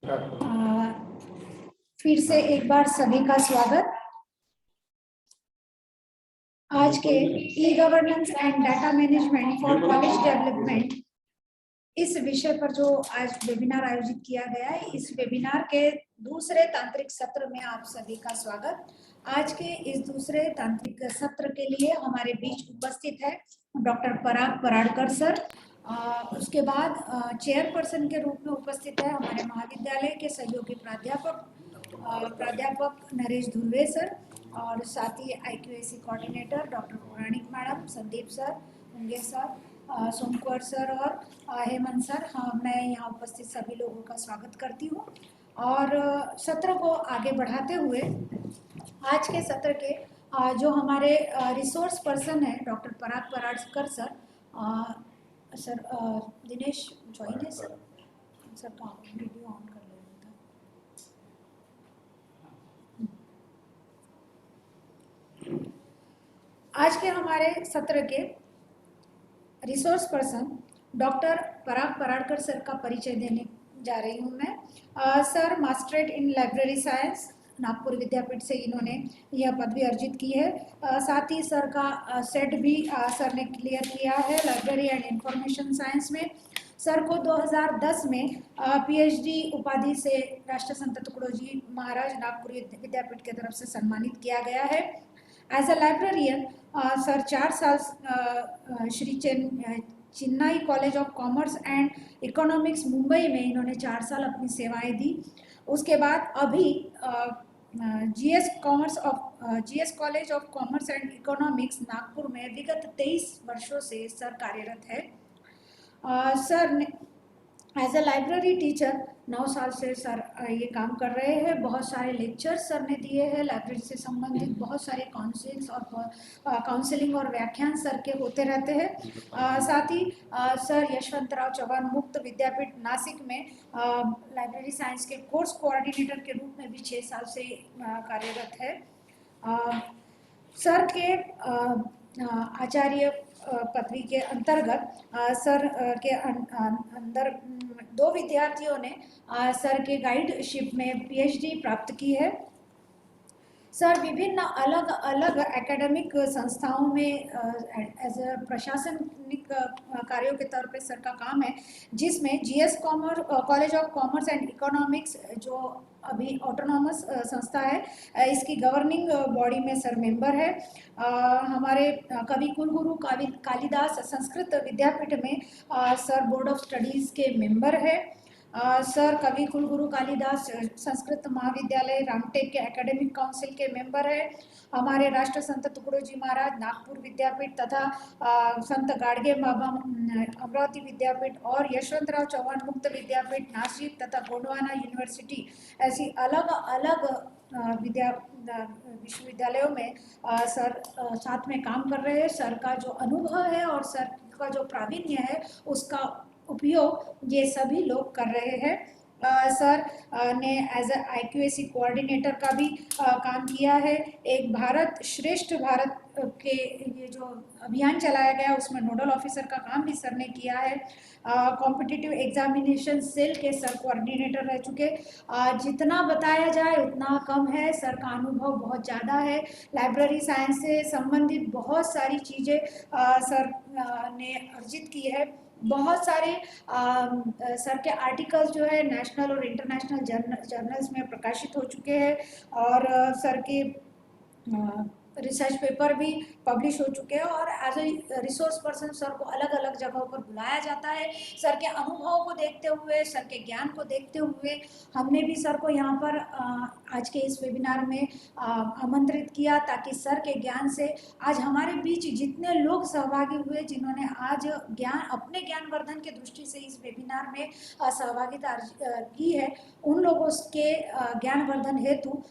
फिर से एक बार सभी का स्वागत। आज के e governance and data management for college development इस विषय पर जो आज वेबिनार आयोजित किया गया है, इस वेबिनार के दूसरे तांत्रिक सत्र में आप सभी का स्वागत। आज के इस दूसरे तांत्रिक सत्र के लिए हमारे बीच उपस्थित है डॉक्टर पराग पराड़कर सर। उसके बाद चेयरपर्सन के रूप में उपस्थित है हमारे महाविद्यालय के सहयोगी प्राध्यापक नरेश धुर्वे सर, और साथ ही IQAC कोऑर्डिनेटर डॉक्टर पौराणिक मैडम, संदीप सर, होंगे सर, सोमकुमार सर और हेमंत सर। मैं यहाँ उपस्थित सभी लोगों का स्वागत करती हूँ और सत्र को आगे बढ़ाते हुए आज के सत्र के जो हमारे रिसोर्स पर्सन है doctor Parag Paradkar sir, sir Dinesh join है सर का वीडियो ऑन कर लेना था। आज के हमारे सत्र के resource person doctor Parag Paradkar sir का परिचय देने जा रही हूँ मैं। Sir masterate in library science Nagpur Vidyapeeth से इन्होंने यह पदवी अर्जित की है। साथ ही सर का सेट भी सर ने क्लियर किया है लाइब्रेरी एंड इंफॉर्मेशन साइंस में। सर को 2010 में PhD उपाधि से राष्ट्रसंत तुकडोजी महाराज नागपुर विद्यापीठ की तरफ से सम्मानित किया गया है। एज अ लाइब्रेरियन सर 4 साल Shri Chennai college of commerce and economics Mumbai में इन्होंने 4 साल अपनी सेवाएं दी। उसके बाद अभी GS college of commerce and economics Nagpur में विगत 23 वर्षों से सर कार्यरत है। सर ने एज अ लाइब्रेरी टीचर 9 साल से सर ये काम कर रहे हैं। बहुत सारे लेक्चर्स सर ने दिए हैं लाइब्रेरी से संबंधित, बहुत सारे काउंसलिंग और व्याख्यान सर के होते रहते हैं। साथ ही सर यशवंतराव चव्हाण मुक्त विद्यापीठ नासिक में लाइब्रेरी साइंस के कोर्स कोऑर्डिनेटर के रूप में भी 6 साल से कार्यरत है। सर के आचार्य पदवी के अंतर्गत सर के अंदर 2 विद्यार्थियों ने सर के गाइडशिप में PhD प्राप्त की है। सर विभिन्न अलग अलग एकेडमिक संस्थाओं में एज अ प्रशासनिक कार्यों के तौर पे सर का काम है, जिसमें GS college of commerce and economics जो अभी ऑटोनॉमस संस्था है, इसकी गवर्निंग बॉडी में सर मेंबर है। हमारे कवि कुलगुरु कालिदास संस्कृत विद्यापीठ में सर बोर्ड ऑफ स्टडीज़ के मेंबर है। सर कवि कुलगुरु कालिदास संस्कृत महाविद्यालय रामटेक के एकेडमिक काउंसिल के मेंबर है। हमारे राष्ट्र संत तुकडोजी महाराज नागपुर विद्यापीठ तथा संत गाडगे बाबा अमरावती विद्यापीठ और यशवंतराव चव्हाण मुक्त विद्यापीठ नासिक तथा गोंडवाना यूनिवर्सिटी, ऐसी अलग अलग विश्वविद्यालयों में सर साथ में काम कर रहे हैं। सर का जो अनुभव है और सर का जो प्रावीण्य है उसका उपयोग ये सभी लोग कर रहे हैं। सर ने एज अ IQAC कोऑर्डिनेटर का भी काम किया है। एक भारत श्रेष्ठ भारत के ये जो अभियान चलाया गया उसमें नोडल ऑफिसर का काम भी सर ने किया है। कॉम्पिटिटिव एग्जामिनेशन सेल के सर कोऑर्डिनेटर रह चुके। जितना बताया जाए उतना कम है। सर का अनुभव बहुत ज़्यादा है। लाइब्रेरी साइंस से संबंधित बहुत सारी चीज़ें सर ने अर्जित की है। बहुत सारे सर के आर्टिकल्स जो है नेशनल और इंटरनेशनल जर्नल्स में प्रकाशित हो चुके हैं और सर के रिसर्च पेपर भी पब्लिश हो चुके हैं और as a resource person sir को अलग अलग जगहों पर बुलाया जाता है। सर के अनुभवों को देखते हुए, सर के ज्ञान को देखते हुए हमने भी सर को यहाँ पर आज के इस वेबिनार में आमंत्रित किया, ताकि सर के ज्ञान से आज हमारे बीच जितने लोग सहभागी हुए, जिन्होंने आज अपने ज्ञानवर्धन के दृष्टि से इस वेबिनार में सहभागिता की है, उन लोगों के ज्ञानवर्धन हेतु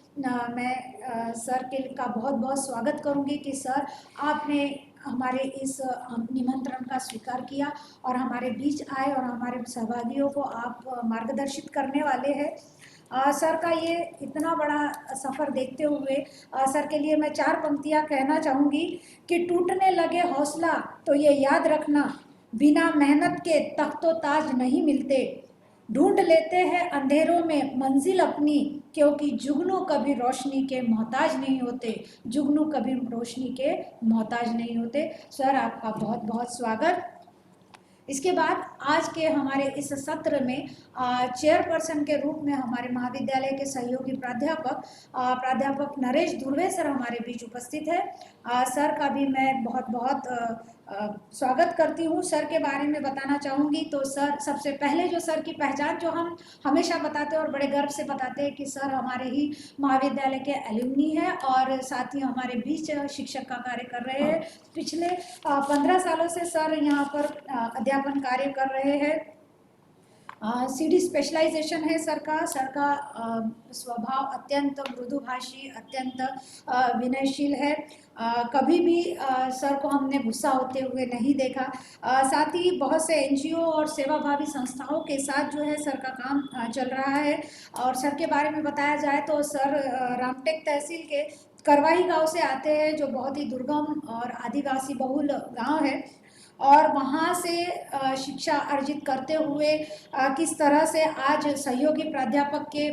मैं सर का बहुत बहुत स्वागत करूंगी कि सर आपने हमारे इस निमंत्रण का स्वीकार किया और हमारे बीच आए और हमारे सहभागियों को आप मार्गदर्शित करने वाले हैं। सर का ये इतना बड़ा सफ़र देखते हुए सर के लिए मैं 4 पंक्तियां कहना चाहूँगी कि टूटने लगे हौसला तो ये याद रखना, बिना मेहनत के तख्तो ताज नहीं मिलते, ढूंढ लेते हैं अंधेरों में मंजिल अपनी, क्योंकि जुगनू कभी रोशनी के मोहताज नहीं होते, जुगनू कभी रोशनी के मोहताज नहीं होते। सर आपका बहुत बहुत स्वागत। इसके बाद आज के हमारे इस सत्र में चेयरपर्सन के रूप में हमारे महाविद्यालय के सहयोगी प्राध्यापक नरेश धुर्वे सर हमारे बीच उपस्थित है। सर का भी मैं बहुत बहुत स्वागत करती हूँ। सर के बारे में बताना चाहूँगी तो सर सबसे पहले जो सर की पहचान जो हम हमेशा बताते हैं और बड़े गर्व से बताते हैं कि सर हमारे ही महाविद्यालय के एल्यूमनी है और साथ ही हमारे बीच शिक्षक का कार्य कर रहे हैं। पिछले 15 सालों से सर यहाँ पर अध्यापन कार्य कर रहे हैं। सीडी स्पेशलाइजेशन है सर का स्वभाव अत्यंत मृदुभाषी, अत्यंत विनयशील है। कभी भी सर को हमने गुस्सा होते हुए नहीं देखा। साथ ही बहुत से एनजीओ और सेवाभावी संस्थाओं के साथ जो है सर का काम चल रहा है। और सर के बारे में बताया जाए तो सर रामटेक तहसील के करवाही गांव से आते हैं, जो बहुत ही दुर्गम और आदिवासी बहुल गांव है। और वहाँ से शिक्षा अर्जित करते हुए किस तरह से आज सहयोगी प्राध्यापक के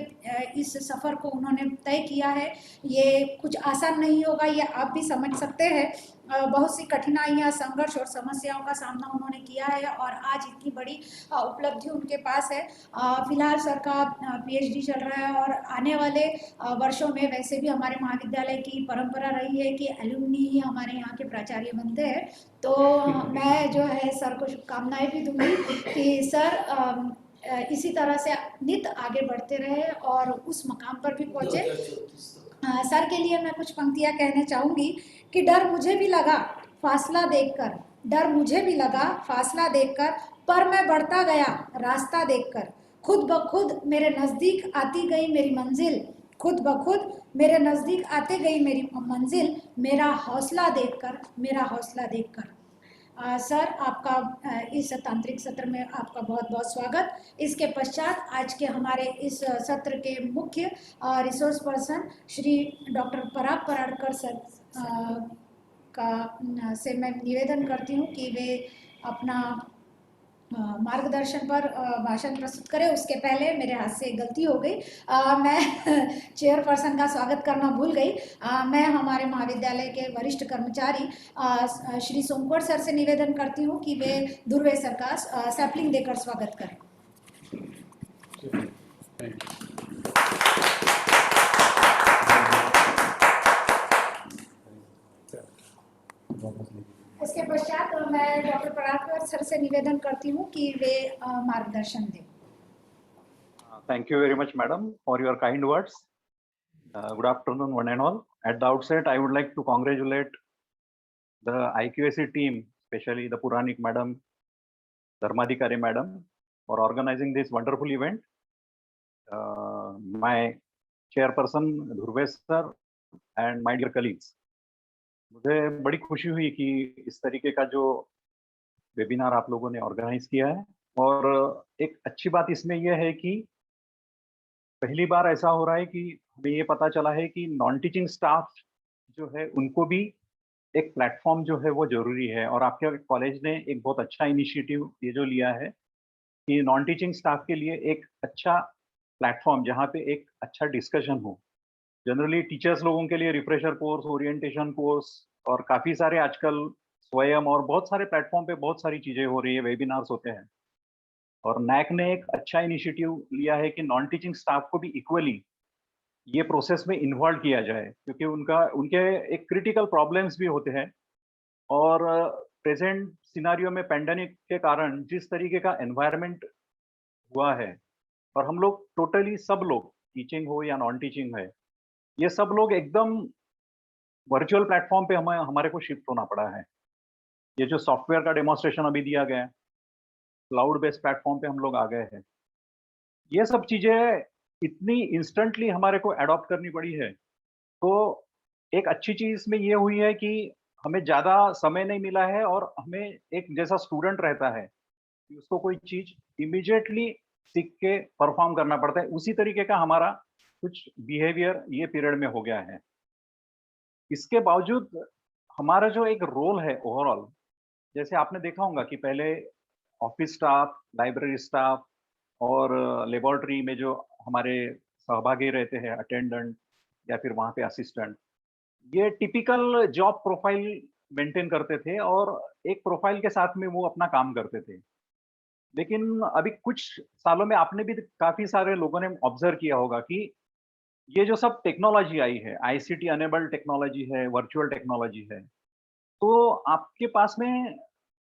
इस सफ़र को उन्होंने तय किया है, ये कुछ आसान नहीं होगा, ये आप भी समझ सकते हैं। बहुत सी कठिनाइयाँ, संघर्ष और समस्याओं का सामना उन्होंने किया है और आज इतनी बड़ी उपलब्धि उनके पास है। फिलहाल सर का पीएचडी चल रहा है और आने वाले वर्षों में वैसे भी हमारे महाविद्यालय की परंपरा रही है कि एल्यूमनी ही हमारे यहाँ के प्राचार्य बनते हैं। तो मैं जो है सर को शुभकामनाएं भी दूंगी कि सर इसी तरह से नित आगे बढ़ते रहे और उस मकाम पर भी पहुंचे। सर के लिए मैं कुछ पंक्तियां कहना चाहूंगी कि डर मुझे भी लगा फासला देखकर, डर मुझे भी लगा फासला देखकर, पर मैं बढ़ता गया रास्ता देखकर, खुद ब खुद मेरे नज़दीक आती गई मेरी मंजिल, खुद ब खुद मेरे नज़दीक आते गई मेरी मंजिल, मेरा हौसला देखकर, मेरा हौसला देखकर। सर आपका इस तांत्रिक सत्र में आपका बहुत बहुत स्वागत। इसके पश्चात आज के हमारे इस सत्र के मुख्य resource person Shri doctor Parag Paradkar sir से मैं निवेदन करती हूँ कि वे अपना मार्गदर्शन पर भाषण प्रस्तुत करें। उसके पहले मेरे हाथ से गलती हो गई, मैं चेयरपर्सन का स्वागत करना भूल गई। मैं हमारे महाविद्यालय के वरिष्ठ कर्मचारी श्री सोमकोट सर से निवेदन करती हूँ कि वे धुर्वे सर का सैपलिंग देकर स्वागत करें। इसके पश्चात मैं डॉक्टर पराग सर से निवेदन करती हूँ कि वे मार्गदर्शन दें। Thank you very much, madam, for your kind words. Good afternoon, one and all. At the outset, I would like to congratulate the IQAC team, especially the Puranik madam, Dharmadhikari madam, for organizing this wonderful event. My chairperson, Dhurve sir, and my dear colleagues. मुझे बड़ी खुशी हुई कि इस तरीके का जो webinar आप लोगों ने ऑर्गेनाइज किया है, और एक अच्छी बात इसमें यह है कि पहली बार ऐसा हो रहा है कि हमें ये पता चला है कि नॉन टीचिंग स्टाफ जो है उनको भी एक प्लेटफॉर्म जो है वो जरूरी है। और आपके कॉलेज ने एक बहुत अच्छा इनिशिएटिव ये जो लिया है कि नॉन टीचिंग स्टाफ के लिए एक अच्छा प्लेटफॉर्म जहाँ पे एक अच्छा डिस्कशन हो। जनरली टीचर्स लोगों के लिए रिफ्रेशर कोर्स, ओरिएंटेशन कोर्स और काफ़ी सारे आजकल स्वयं और बहुत सारे प्लेटफॉर्म पे बहुत सारी चीज़ें हो रही है, वेबिनार्स होते हैं। और नैक ने एक अच्छा इनिशिएटिव लिया है कि नॉन टीचिंग स्टाफ को भी इक्वली ये प्रोसेस में इन्वॉल्व किया जाए, क्योंकि उनके एक क्रिटिकल प्रॉब्लम्स भी होते हैं। और प्रेजेंट सिनारियो में पेंडेमिक के कारण जिस तरीके का एनवायरनमेंट हुआ है, और हम लोग टोटली सब लोग, टीचिंग हो या नॉन टीचिंग है, ये सब लोग एकदम वर्चुअल प्लेटफॉर्म पे हमारे को शिफ्ट होना पड़ा है। ये जो सॉफ्टवेयर का डेमोन्स्ट्रेशन अभी दिया गया है, क्लाउड बेस्ड प्लेटफॉर्म पे हम लोग आ गए हैं। ये सब चीजें इतनी इंस्टेंटली हमारे को अडॉप्ट करनी पड़ी है। तो एक अच्छी चीज इसमें ये हुई है कि हमें ज्यादा समय नहीं मिला है, और हमें एक जैसा स्टूडेंट रहता है कि उसको कोई चीज इमीडिएटली सीख के परफॉर्म करना पड़ता है, उसी तरीके का हमारा कुछ बिहेवियर ये पीरियड में हो गया है। इसके बावजूद हमारा जो एक रोल है ओवरऑल, जैसे आपने देखा होगा कि पहले ऑफिस स्टाफ, लाइब्रेरी स्टाफ और लेबोरेटरी में जो हमारे सहभागी रहते हैं, अटेंडेंट या फिर वहाँ पे असिस्टेंट, ये टिपिकल जॉब प्रोफाइल मेंटेन करते थे और एक प्रोफाइल के साथ में वो अपना काम करते थे। लेकिन अभी कुछ सालों में आपने भी काफ़ी सारे लोगों ने ऑब्ज़र्व किया होगा कि ये जो सब टेक्नोलॉजी आई है, आईसीटी अनेबल्ड टेक्नोलॉजी है, वर्चुअल टेक्नोलॉजी है, तो आपके पास में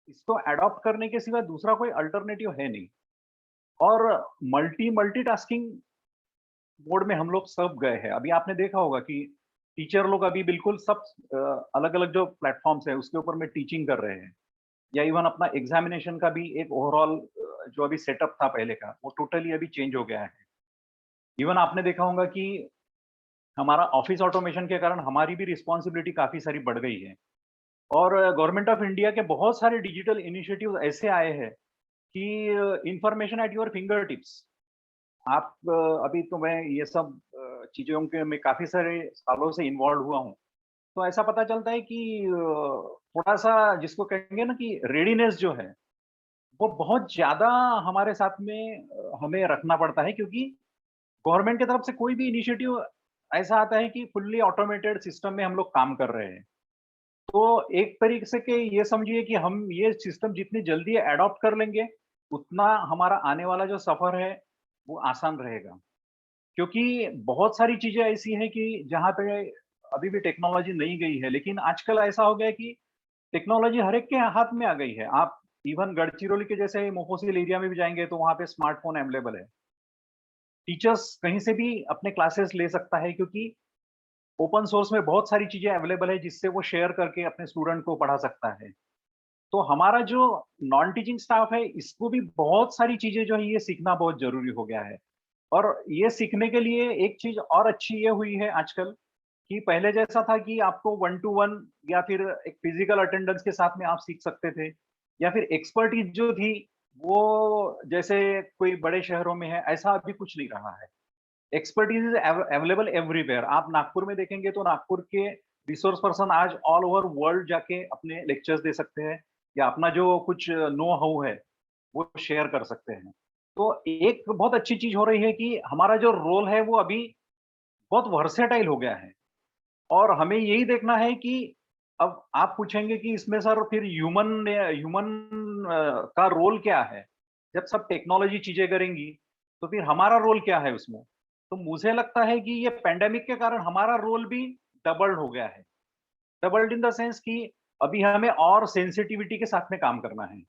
इसको अडॉप्ट करने के सिवा दूसरा कोई अल्टरनेटिव है नहीं। और मल्टीटास्किंग मोड में हम लोग सब गए हैं। अभी आपने देखा होगा कि टीचर लोग अभी बिल्कुल सब अलग-अलग जो प्लेटफ़ॉर्म्स हैं, उसके ऊपर में टीचिंग कर रहे हैं। या इवन अपना एग्ज़ामिनेशन का भी एक ओवरऑल जो अभी सेटअप था पहले का, वो टोटली अभी चेंज हो गया है। इवन आपने देखा होगा कि हमारा ऑफ़िस ऑटोमेशन के कारण हमारी भी रिस्पॉन्सिबिलिटी काफ़ी सारी बढ़ गई है। और गवर्नमेंट ऑफ इंडिया के बहुत सारे डिजिटल इनिशिएटिव ऐसे आए हैं कि information at your finger tips. आप अभी तो मैं ये सब चीज़ों के में काफ़ी सारे सालों से इन्वॉल्व हुआ हूँ। तो ऐसा पता चलता है कि थोड़ा-सा जिसको कहेंगे ना कि रेडीनेस जो है, वो बहुत ज़्यादा हमारे साथ में हमें रखना पड़ता है क्योंकि गवर्नमेंट की तरफ से कोई भी इनिशिएटिव ऐसा आता है कि फुल्ली ऑटोमेटेड सिस्टम में हम लोग काम कर रहे हैं। तो एक तरीके से कि ये समझिए कि हम ये सिस्टम जितनी जल्दी एडॉप्ट कर लेंगे, उतना हमारा आने वाला जो सफ़र है, वो आसान रहेगा। क्योंकि बहुत सारी चीज़ें ऐसी हैं कि जहाँ पे अभी भी टेक्नोलॉजी नहीं गई है, लेकिन आजकल ऐसा हो गया है कि टेक्नोलॉजी हर एक के हाथ में आ गई है। आप इवन गढ़चिरौली के जैसे मुफस्सिल एरिया में भी जाएँगे, तो वहाँ पे स्मार्टफ़ोन अवेलेबल है। टीचर्स कहीं से भी अपने क्लासेस ले सकता है क्योंकि ओपन सोर्स में बहुत सारी चीज़ें अवेलेबल है, जिससे वो शेयर करके अपने स्टूडेंट को पढ़ा सकता है। तो हमारा जो नॉन टीचिंग स्टाफ है, इसको भी बहुत सारी चीज़ें जो है ये सीखना बहुत ज़रूरी हो गया है। और ये सीखने के लिए एक चीज़ और अच्छी ये हुई है आजकल कि पहले जैसा था कि आपको 1 टू 1 या फिर एक फिज़िकल अटेंडेंस के साथ में आप सीख सकते थे या फिर एक्सपर्टीज़ जो थी, वो जैसे कोई बड़े शहरों में है, ऐसा अभी कुछ नहीं रहा है। Expertise is available everywhere. आप नागपुर में देखेंगे तो नागपुर के रिसोर्स पर्सन आज ऑल ओवर वर्ल्ड जाके अपने लेक्चर्स दे सकते हैं या अपना जो कुछ नो हाउ है, वो शेयर कर सकते हैं। तो एक बहुत अच्छी चीज़ हो रही है कि हमारा जो रोल है वो अभी बहुत वर्सेटाइल हो गया है और हमें यही देखना है कि अब आप पूछेंगे कि इसमें सर फिर ह्यूमन का रोल क्या है? जब सब टेक्नोलॉजी चीज़ें करेंगी, तो फिर हमारा रोल क्या है उसमें? तो मुझे लगता है कि ये पैंडेमिक के कारण हमारा रोल भी डबल्ड हो गया है। डबल्ड इन द सेंस कि अभी हमें और सेंसिटिविटी के साथ में काम करना है।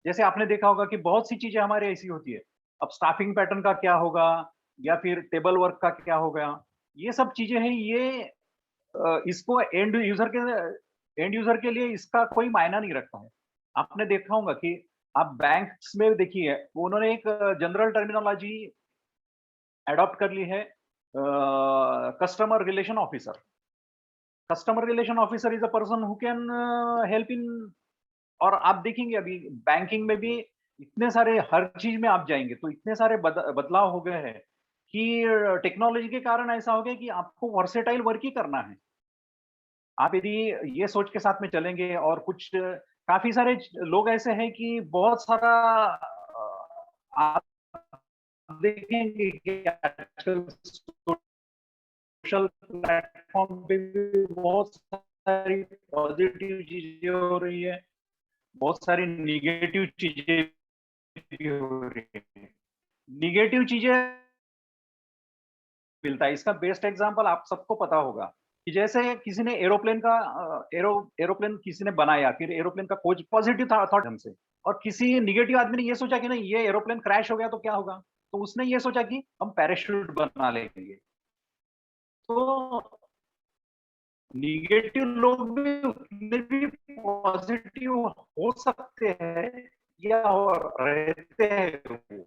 जैसे आपने देखा होगा कि बहुत सी चीज़ें हमारी ऐसी होती है। अब स्टाफिंग पैटर्न का क्या होगा या फिर टेबल वर्क का क्या होगा? ये सब चीज़ें हैं, ये इसको एंड यूज़र के लिए इसका कोई मायना नहीं रखता है। आपने देखा होगा कि आप बैंक्स में देखिए, उन्होंने एक जनरल टर्मिनोलॉजी एडॉप्ट कर ली है customer relation officer. Customer relation officer is a person who can help in. और आप देखेंगे अभी बैंकिंग में भी इतने सारे हर चीज़ में आप जाएँगे तो इतने सारे बदलाव हो गए हैं कि टेक्नोलॉजी के कारण ऐसा हो गया कि आपको वर्सेटाइल वर्क ही करना है। आप यदि ये सोच के साथ में चलेंगे और कुछ काफ़ी सारे लोग ऐसे हैं कि बहुत सारा आप देखेंगे कि आजकल सोशल प्लेटफ़ॉर्म पे भी बहुत सारी पॉज़िटिव चीज़ें हो रही है, बहुत सारी नेगेटिव चीज़ें भी हो रही है। नेगेटिव चीज़ें मिलता है। इसका बेस्ट एग्ज़ाम्पल आप सबको पता होगा कि जैसे किसी ने एरोप्लेन किसी ने बनाया, फिर एरोप्लेन का कोच पॉज़िटिव था थॉट हमसे और किसी नेगेटिव आदमी ने ये सोचा कि नहीं ये एरोप्लेन क्रैश हो गया तो क्या होगा? तो उसने ये सोचा कि हम पैराशूट बना लेंगे। तो नेगेटिव लोग भी उतने भी पॉज़िटिव हो सकते हैं या रहते हैं वो।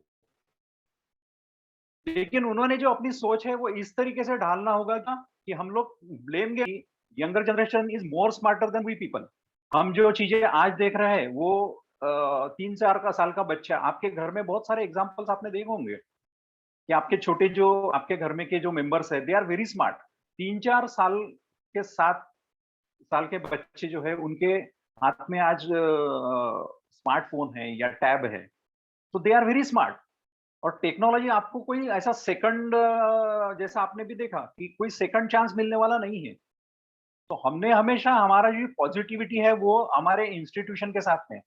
लेकिन उन्होंने जो अपनी सोच है वो इस तरीके से ढालना होगा ना कि हम लोग ब्लेम कि younger generation is more smarter than we people. हम जो चीजें आज देख रहे हैं वो 3-4 का साल का बच्चा आपके घर में बहुत सारे एग्जांपल्स आपने देखे होंगे कि आपके छोटे जो आपके घर में के जो मेंबर्स है दे आर वेरी स्मार्ट। 3-4 साल के 7 साल के बच्चे जो है उनके हाथ में आज स्मार्टफोन है या टैब है। तो दे आर वेरी स्मार्ट। और टेक्नोलॉजी आपको कोई ऐसा सेकंड, जैसा आपने भी देखा कि कोई सेकंड चांस मिलने वाला नहीं है। तो हमने हमेशा हमारा जो पॉजिटिविटी है वो हमारे इंस्टीट्यूशन के साथ में,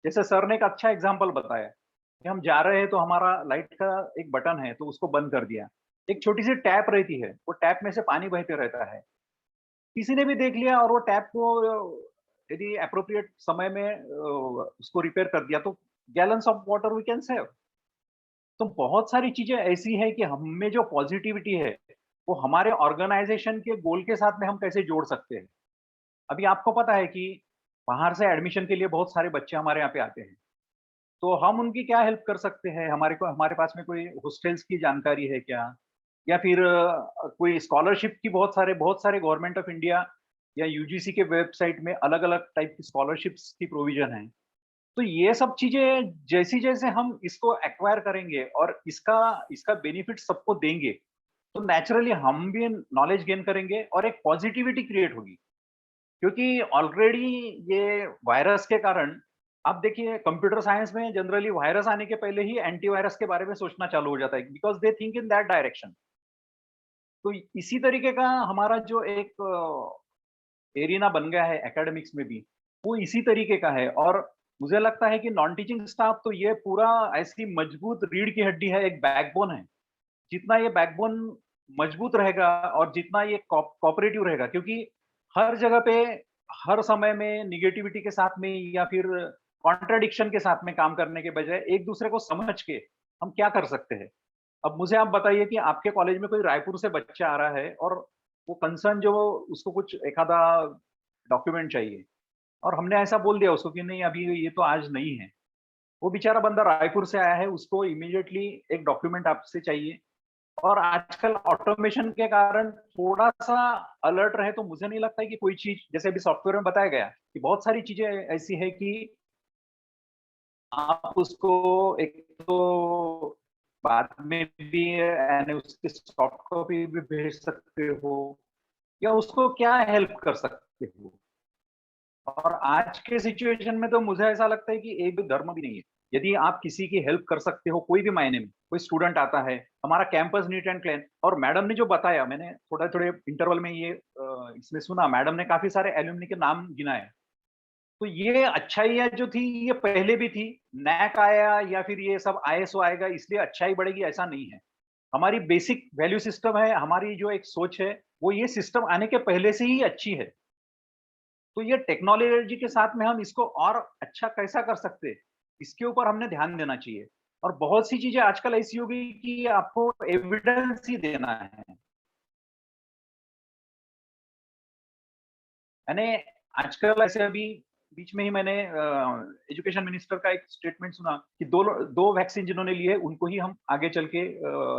जैसे सर ने एक अच्छा एग्जांपल बताया कि हम जा रहे हैं तो हमारा लाइट का एक बटन है तो उसको बंद कर दिया। एक छोटी सी टैप रहती है, वो टैप में से पानी बहते रहता है। किसी ने भी देख लिया और वो टैप को यदि एप्रोप्रिएट समय में उसको रिपेयर कर दिया तो gallons of water we can save. तो बहुत सारी चीजें ऐसी है कि हम में जो पॉजिटिविटी है वो हमारे ऑर्गेनाइजेशन के गोल के साथ में हम कैसे जोड़ सकते हैं। अभी आपको पता है कि बाहर से एडमिशन के लिए बहुत सारे बच्चे हमारे यहाँ पे आते हैं, तो हम उनकी क्या हेल्प कर सकते हैं? हमारे पास में कोई हॉस्टल्स की जानकारी है क्या? या फिर कोई स्कॉलरशिप की बहुत सारे गवर्नमेंट ऑफ इंडिया या यूजीसी के वेबसाइट में अलग-अलग टाइप की स्कॉलरशिप्स की प्रोविज़न है। तो ये सब चीज़ें जैसे-जैसे हम इसको एक्वायर करेंगे और इसका इसका बेनिफिट सबको देंगे, तो नेचुरली हम भी नॉलेज गेन करेंगे और एक पॉजिटिविटी क्रिएट होगी। क्योंकि ऑलरेडी ये वायरस के कारण आप देखिए कंप्यूटर साइंस में जनरली वायरस आने के पहले ही एंटीवायरस के बारे में सोचना चालू हो जाता है because they think in that direction. तो इसी तरीके का हमारा जो एक एरिना बन गया है एकेडमिक्स में भी, वो इसी तरीके का है और मुझे लगता है कि नॉन टीचिंग स्टाफ तो ये पूरा ऐसी मजबूत रीढ़ की हड्डी है, एक बैकबोन है। जितना ये बैकबोन मजबूत रहेगा और जितना ये कोऑपरेटिव रहेगा, क्योंकि हर जगह पे हर समय में निगेटिविटी के साथ में या फिर कॉन्ट्रडिक्शन के साथ में काम करने के बजाय एक दूसरे को समझ के हम क्या कर सकते हैं। अब मुझे आप बताइए कि आपके कॉलेज में कोई रायपुर से बच्चा आ रहा है और वो कंसर्न जो उसको कुछ एक आधा डॉक्यूमेंट चाहिए और हमने ऐसा बोल दिया उसको कि नहीं अभी ये तो आज नहीं है। वो बेचारा बंदा रायपुर से आया है, उसको इमीडिएटली एक डॉक्यूमेंट आपसे चाहिए और आजकल ऑटोमेशन के कारण थोड़ा-सा अलर्ट रहे तो मुझे नहीं लगता है कि कोई चीज़, जैसे अभी सॉफ्टवेयर में बताया गया कि बहुत सारी चीज़ें ऐसी है कि आप उसको एक तो बाद में भी यानी उसकी सॉफ्ट कॉपी भी भेज सकते हो या उसको क्या हेल्प कर सकते हो। और आज के सिचुएशन में तो मुझे ऐसा लगता है कि एक भी धर्म भी नहीं है। यदि आप किसी की हेल्प कर सकते हो कोई भी मायने में, कोई स्टूडेंट आता है, हमारा कैंपस नीट एंड क्लीन और मैडम ने जो बताया, मैंने थोड़े-थोड़े इंटरवल में ये इसमें सुना, मैडम ने काफ़ी सारे एल्युमनी के नाम गिनाए। तो ये अच्छाइयाँ जो थी ये पहले भी थी, नैक आया या फिर ये सब आईएसओ आएगा इसलिए अच्छाई बढ़ेगी ऐसा नहीं है। हमारी बेसिक वैल्यू सिस्टम है, हमारी जो एक सोच है, वो ये सिस्टम आने के पहले से ही अच्छी है। तो ये टेक्नोलॉजी के साथ में हम इसको और अच्छा कैसा कर सकते हैं, इसके ऊपर हमने ध्यान देना चाहिए। और बहुत सी चीज़ें आजकल ऐसी हो गई कि आपको एविडेंस ही देना है। मैंने आजकल ऐसे अभी बीच में ही मैंने एजुकेशन मिनिस्टर का एक स्टेटमेंट सुना कि 2 वैक्सीन जिन्होंने लिए उनको ही हम आगे चल के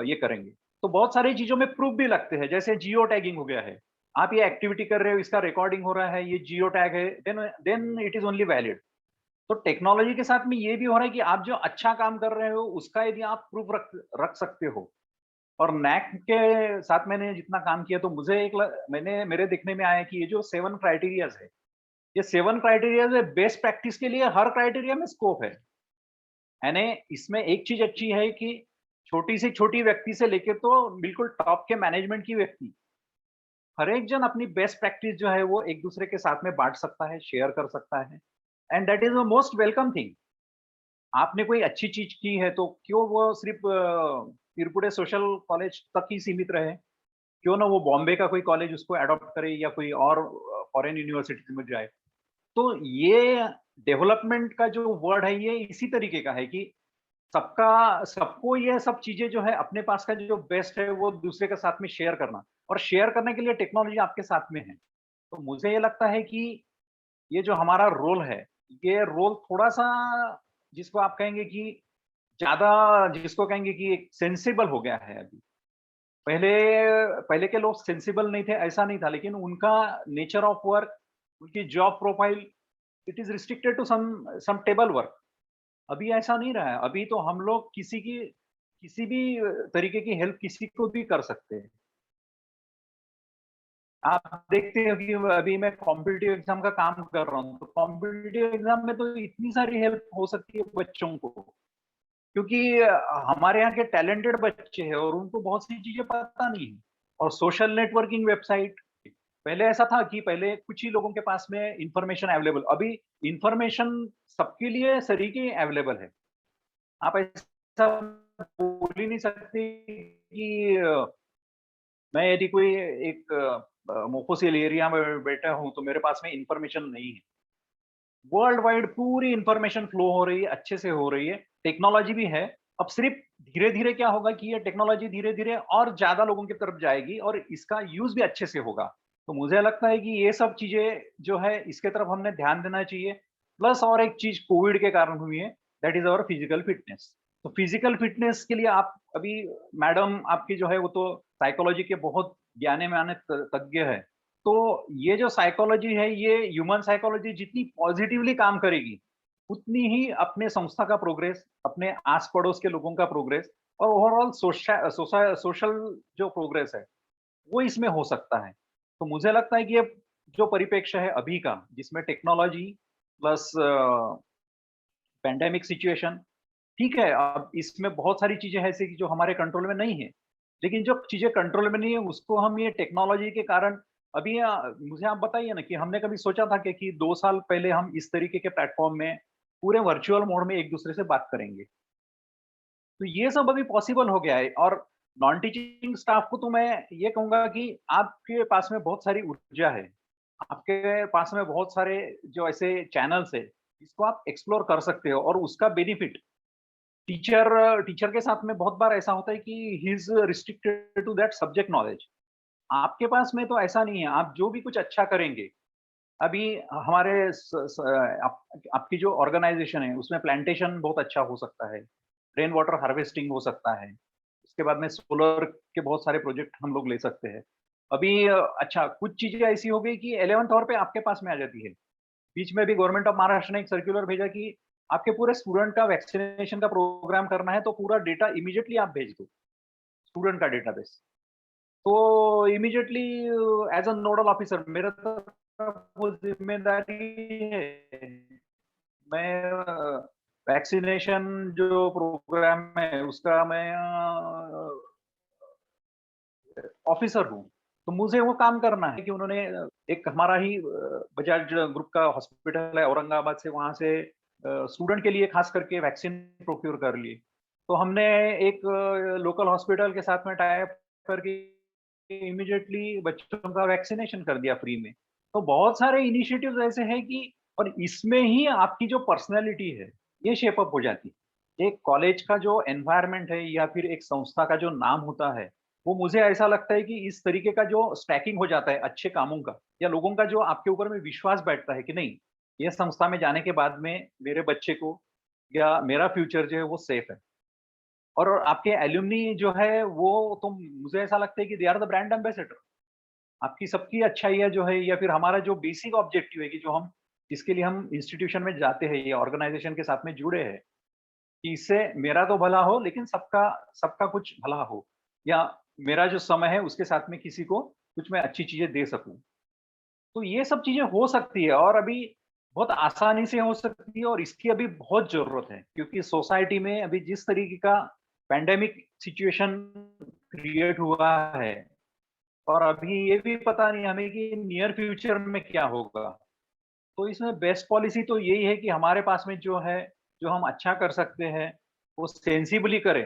ये करेंगे। तो बहुत सारी चीज़ों में प्रूफ भी लगते हैं, जैसे जियो टैगिंग हो गया है। आप ये एक्टिविटी कर रहे हो, इसका रिकॉर्डिंग हो रहा है, ये जियो टैग है, then it is only valid. तो टेक्नोलॉजी के साथ में ये भी हो रहा है कि आप जो अच्छा काम कर रहे हो, उसका यदि आप प्रूफ रख रख सकते हो। और नैक के साथ मैंने जितना काम किया तो मुझे मेरे देखने में आया कि ये जो 7 क्राइटेरियाज़ है, ये 7 क्राइटेरियाज़ है, बेस्ट प्रैक्टिस के लिए हर क्राइटेरिया में स्कोप है। यानी इसमें एक चीज़ अच्छी है कि छोटी से छोटी व्यक्ति से लेके तो बिल्कुल टॉप के मैनेजमेंट की व्यक्ति, हर एक जन अपनी बेस्ट प्रैक्टिस जो है वो एक दूसरे के साथ में बाँट सकता है, शेयर कर सकता है and that is the most welcome thing. आपने कोई अच्छी चीज़ की है तो क्यों वो सिर्फ़ तिरपुरे सोशल कॉलेज तक ही सीमित रहे? क्यों ना वो बॉम्बे का कोई कॉलेज उसको अडॉप्ट करे या कोई और फॉरेन यूनिवर्सिटी में जाए। तो ये डेवलपमेंट का जो वर्ड है ये इसी तरीके का है कि सबको ये सब चीज़ें जो है अपने पास का जो बेस्ट है वो दूसरे के साथ में शेयर करना और शेयर करने के लिए टेक्नोलॉज़ी आपके साथ में है। तो मुझे ये लगता है कि ये जो हमारा रोल है, ये रोल थोड़ा-सा जिसको आप कहेंगे कि ज़्यादा जिसको कहेंगे कि एक सेंसिबल हो गया है अभी। पहले पहले के लोग सेंसिबल नहीं थे, ऐसा नहीं था, लेकिन उनका नेचर ऑफ वर्क, उनकी job profile, it is restricted to some table work. अभी ऐसा नहीं रहा है, अभी तो हम लोग किसी भी तरीके की हेल्प किसी को भी कर सकते हैं। आप देखते हो कि अभी मैं कॉम्पिटिटिव एग्ज़ाम का काम कर रहा हूँ, तो कॉम्पिटिटिव एग्ज़ाम में तो इतनी सारी हेल्प हो सकती है बच्चों को। क्योंकि हमारे यहाँ के टैलेंटेड बच्चे हैं और उनको बहुत सी चीजें पता नहीं है। और सोशल नेटवर्किंग वेबसाइट, पहले ऐसा था कि पहले कुछ ही लोगों के पास में इंफॉर्मेशन अवेलेबल, अभी इंफॉर्मेशन सबके लिए सरीके अवेलेबल है। आप ऐसा बोल ही नहीं सकते कि मैं यदि कोई एक मोफोसिल एरिया में बैठा हूँ तो मेरे पास में इंफॉर्मेशन नहीं है। वर्ल्ड वाइड पूरी इंफॉर्मेशन फ्लो हो रही है, अच्छे से हो रही है, टेक्नोलॉजी भी है। अब सिर्फ धीरे-धीरे क्या होगा कि ये टेक्नोलॉजी धीरे-धीरे और ज़्यादा लोगों की तरफ जाएगी और इसका यूज़ भी अच्छे से होगा। तो मुझे लगता है कि ये सब चीज़ें जो है इसके तरफ हमने ध्यान देना चाहिए। प्लस और एक चीज़ कोविड के कारण हुई है, that is our physical fitness. तो फिजिकल फिटनेस के लिए आप अभी मैडम आपकी जो है वो तो साइकोलॉजी के बहुत ज्ञाने-माने तज्ञ है। तो ये जो साइकोलॉजी है, ये ह्यूमन साइकोलॉजी जितनी पॉजिटिवली काम करेगी, उतनी ही अपने संस्था का प्रोग्रेस, अपने आस-पड़ोस के लोगों का प्रोग्रेस और ओवरऑल सोशल जो प्रोग्रेस है, वो इसमें हो सकता है। तो मुझे लगता है कि ये जो परिप्रेक्ष्य है अभी का, जिसमें टेक्नोलॉजी प्लस पैंडेमिक सिचुएशन, ठीक है, अब इसमें बहुत सारी चीज़ें ऐसी कि जो हमारे कंट्रोल में नहीं है। लेकिन जो चीज़ें कंट्रोल में नहीं है, उसको हम ये टेक्नोलॉजी के कारण अभी मुझे आप बताइए ना कि हमने कभी सोचा था कि 2 साल पहले हम इस तरीके के प्लेटफ़ॉर्म में पूरे वर्चुअल मोड में एक-दूसरे से बात करेंगे। तो ये सब अभी पॉसिबल हो गया है और नॉन टीचिंग स्टाफ को तो मैं ये कहूँगा कि आपके पास में बहुत सारी ऊर्जा है। आपके पास में बहुत सारे जो ऐसे चैनल्स हैं, जिसको आप एक्सप्लोर कर सकते हो और उसका बेनिफिट टीचर टीचर के साथ में बहुत बार ऐसा होता है कि he is restricted to that subject knowledge. आपके पास में तो ऐसा नहीं है, आप जो भी कुछ अच्छा करेंगे, अभी हमारे आपकी जो ऑर्गेनाइज़ेशन है, उसमें प्लांटेशन बहुत अच्छा हो सकता है, रेन वाटर हार्वेस्टिंग हो सकता है, उसके बाद में सोलर के बहुत सारे प्रोजेक्ट हम लोग ले सकते हैं। अभी अच्छा कुछ चीज़ें ऐसी हो गई कि 11th आवर पे आपके पास में आ जाती है। बीच में भी गवर्नमेंट ऑफ महाराष्ट्र ने एक सर्कुलर भेजा कि आपके पूरे स्टूडेंट का वैक्सीनेशन का प्रोग्राम करना है, तो पूरा डेटा इमीडिएटली आप भेज दो, स्टूडेंट का डेटाबेस। तो immediately as a nodal officer मेरे तरफ वो ज़िम्मेदारी है। मैं वैक्सीनेशन जो प्रोग्राम है उसका मैं ऑफिसर हूँ। तो मुझे वो काम करना है कि उन्होंने एक हमारा ही बजाज ग्रुप का हॉस्पिटल है औरंगाबाद से, वहाँ से स्टूडेंट के लिए खास करके वैक्सीन प्रोक्योर कर लिए। तो हमने एक लोकल हॉस्पिटल के साथ में टाई अप करके इमीडिएटली बच्चों का वैक्सीनेशन कर दिया फ्री में। तो बहुत सारे इनिशिएटिव्स ऐसे हैं कि और इसमें ही आपकी जो पर्सनैलिटी है, ये शेप अप हो जाती है। एक कॉलेज का जो एनवायरनमेंट है या फिर एक संस्था का जो नाम होता है, वो मुझे ऐसा लगता है कि इस तरीके का जो स्टैकिंग हो जाता है अच्छे कामों का या लोगों का जो आपके ऊपर में विश्वास बैठता है कि नहीं, ये संस्था में जाने के बाद में मेरे बच्चे को या मेरा फ्यूचर जो है वो सेफ है। और आपके एल्युमनी जो है वो तो मुझे ऐसा लगता है कि they are the brand ambassador. आपकी सबकी अच्छाइयाँ जो है या फिर हमारा जो बेसिक ऑब्जेक्टिव है कि जो हम जिसके लिए हम इंस्टीट्यूशन में जाते हैं या ऑर्गेनाइजेशन के साथ में जुड़े हैं, कि इससे मेरा तो भला हो लेकिन सबका सबका कुछ भला हो या मेरा जो समय है उसके साथ में किसी को कुछ मैं अच्छी चीज़ें दे सकूँ। तो ये सब चीज़ें हो सकती है और अभी बहुत आसानी से हो सकती है और इसकी अभी बहुत ज़रूरत है क्योंकि सोसाइटी में अभी जिस तरीके का पैंडेमिक सिचुएशन क्रिएट हुआ है और अभी ये भी पता नहीं हमें कि नियर फ्यूचर में क्या होगा। तो इसमें बेस्ट पॉलिसी तो यही है कि हमारे पास में जो है, जो हम अच्छा कर सकते हैं, वो सेंसिबली करें।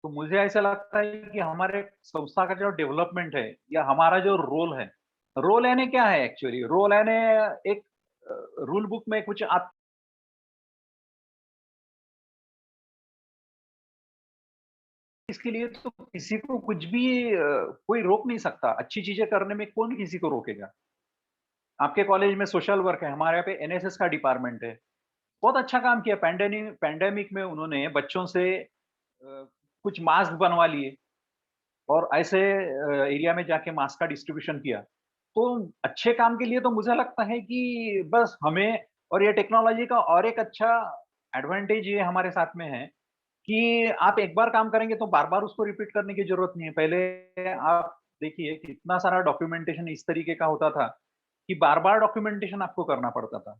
तो मुझे ऐसा लगता है कि हमारे संस्था का जो डेवलपमेंट है या हमारा जो रोल यानी क्या है एक्चुअली? रोल यानी एक रूल बुक में कुछ आप इसके लिए तो किसी को कुछ भी कोई रोक नहीं सकता। अच्छी चीज़ें करने में कौन किसी को रोकेगा? आपके कॉलेज में सोशल वर्क है, हमारे यहाँ पे एनएसएस का डिपार्टमेंट है। बहुत अच्छा काम किया पैंडेमिक में उन्होंने बच्चों से कुछ मास्क बनवा लिए और ऐसे एरिया में जाके मास्क का डिस्ट्रीब्यूशन किया। तो अच्छे काम के लिए तो मुझे लगता है कि बस हमें और ये टेक्नोलॉजी का और एक अच्छा एडवांटेज ये हमारे साथ में है कि आप एक बार काम करेंगे तो बार-बार उसको रिपीट करने की ज़रूरत नहीं है। पहले आप देखिए कितना सारा डॉक्यूमेंटेशन इस तरीके का होता था कि बार-बार डॉक्यूमेंटेशन आपको करना पड़ता था।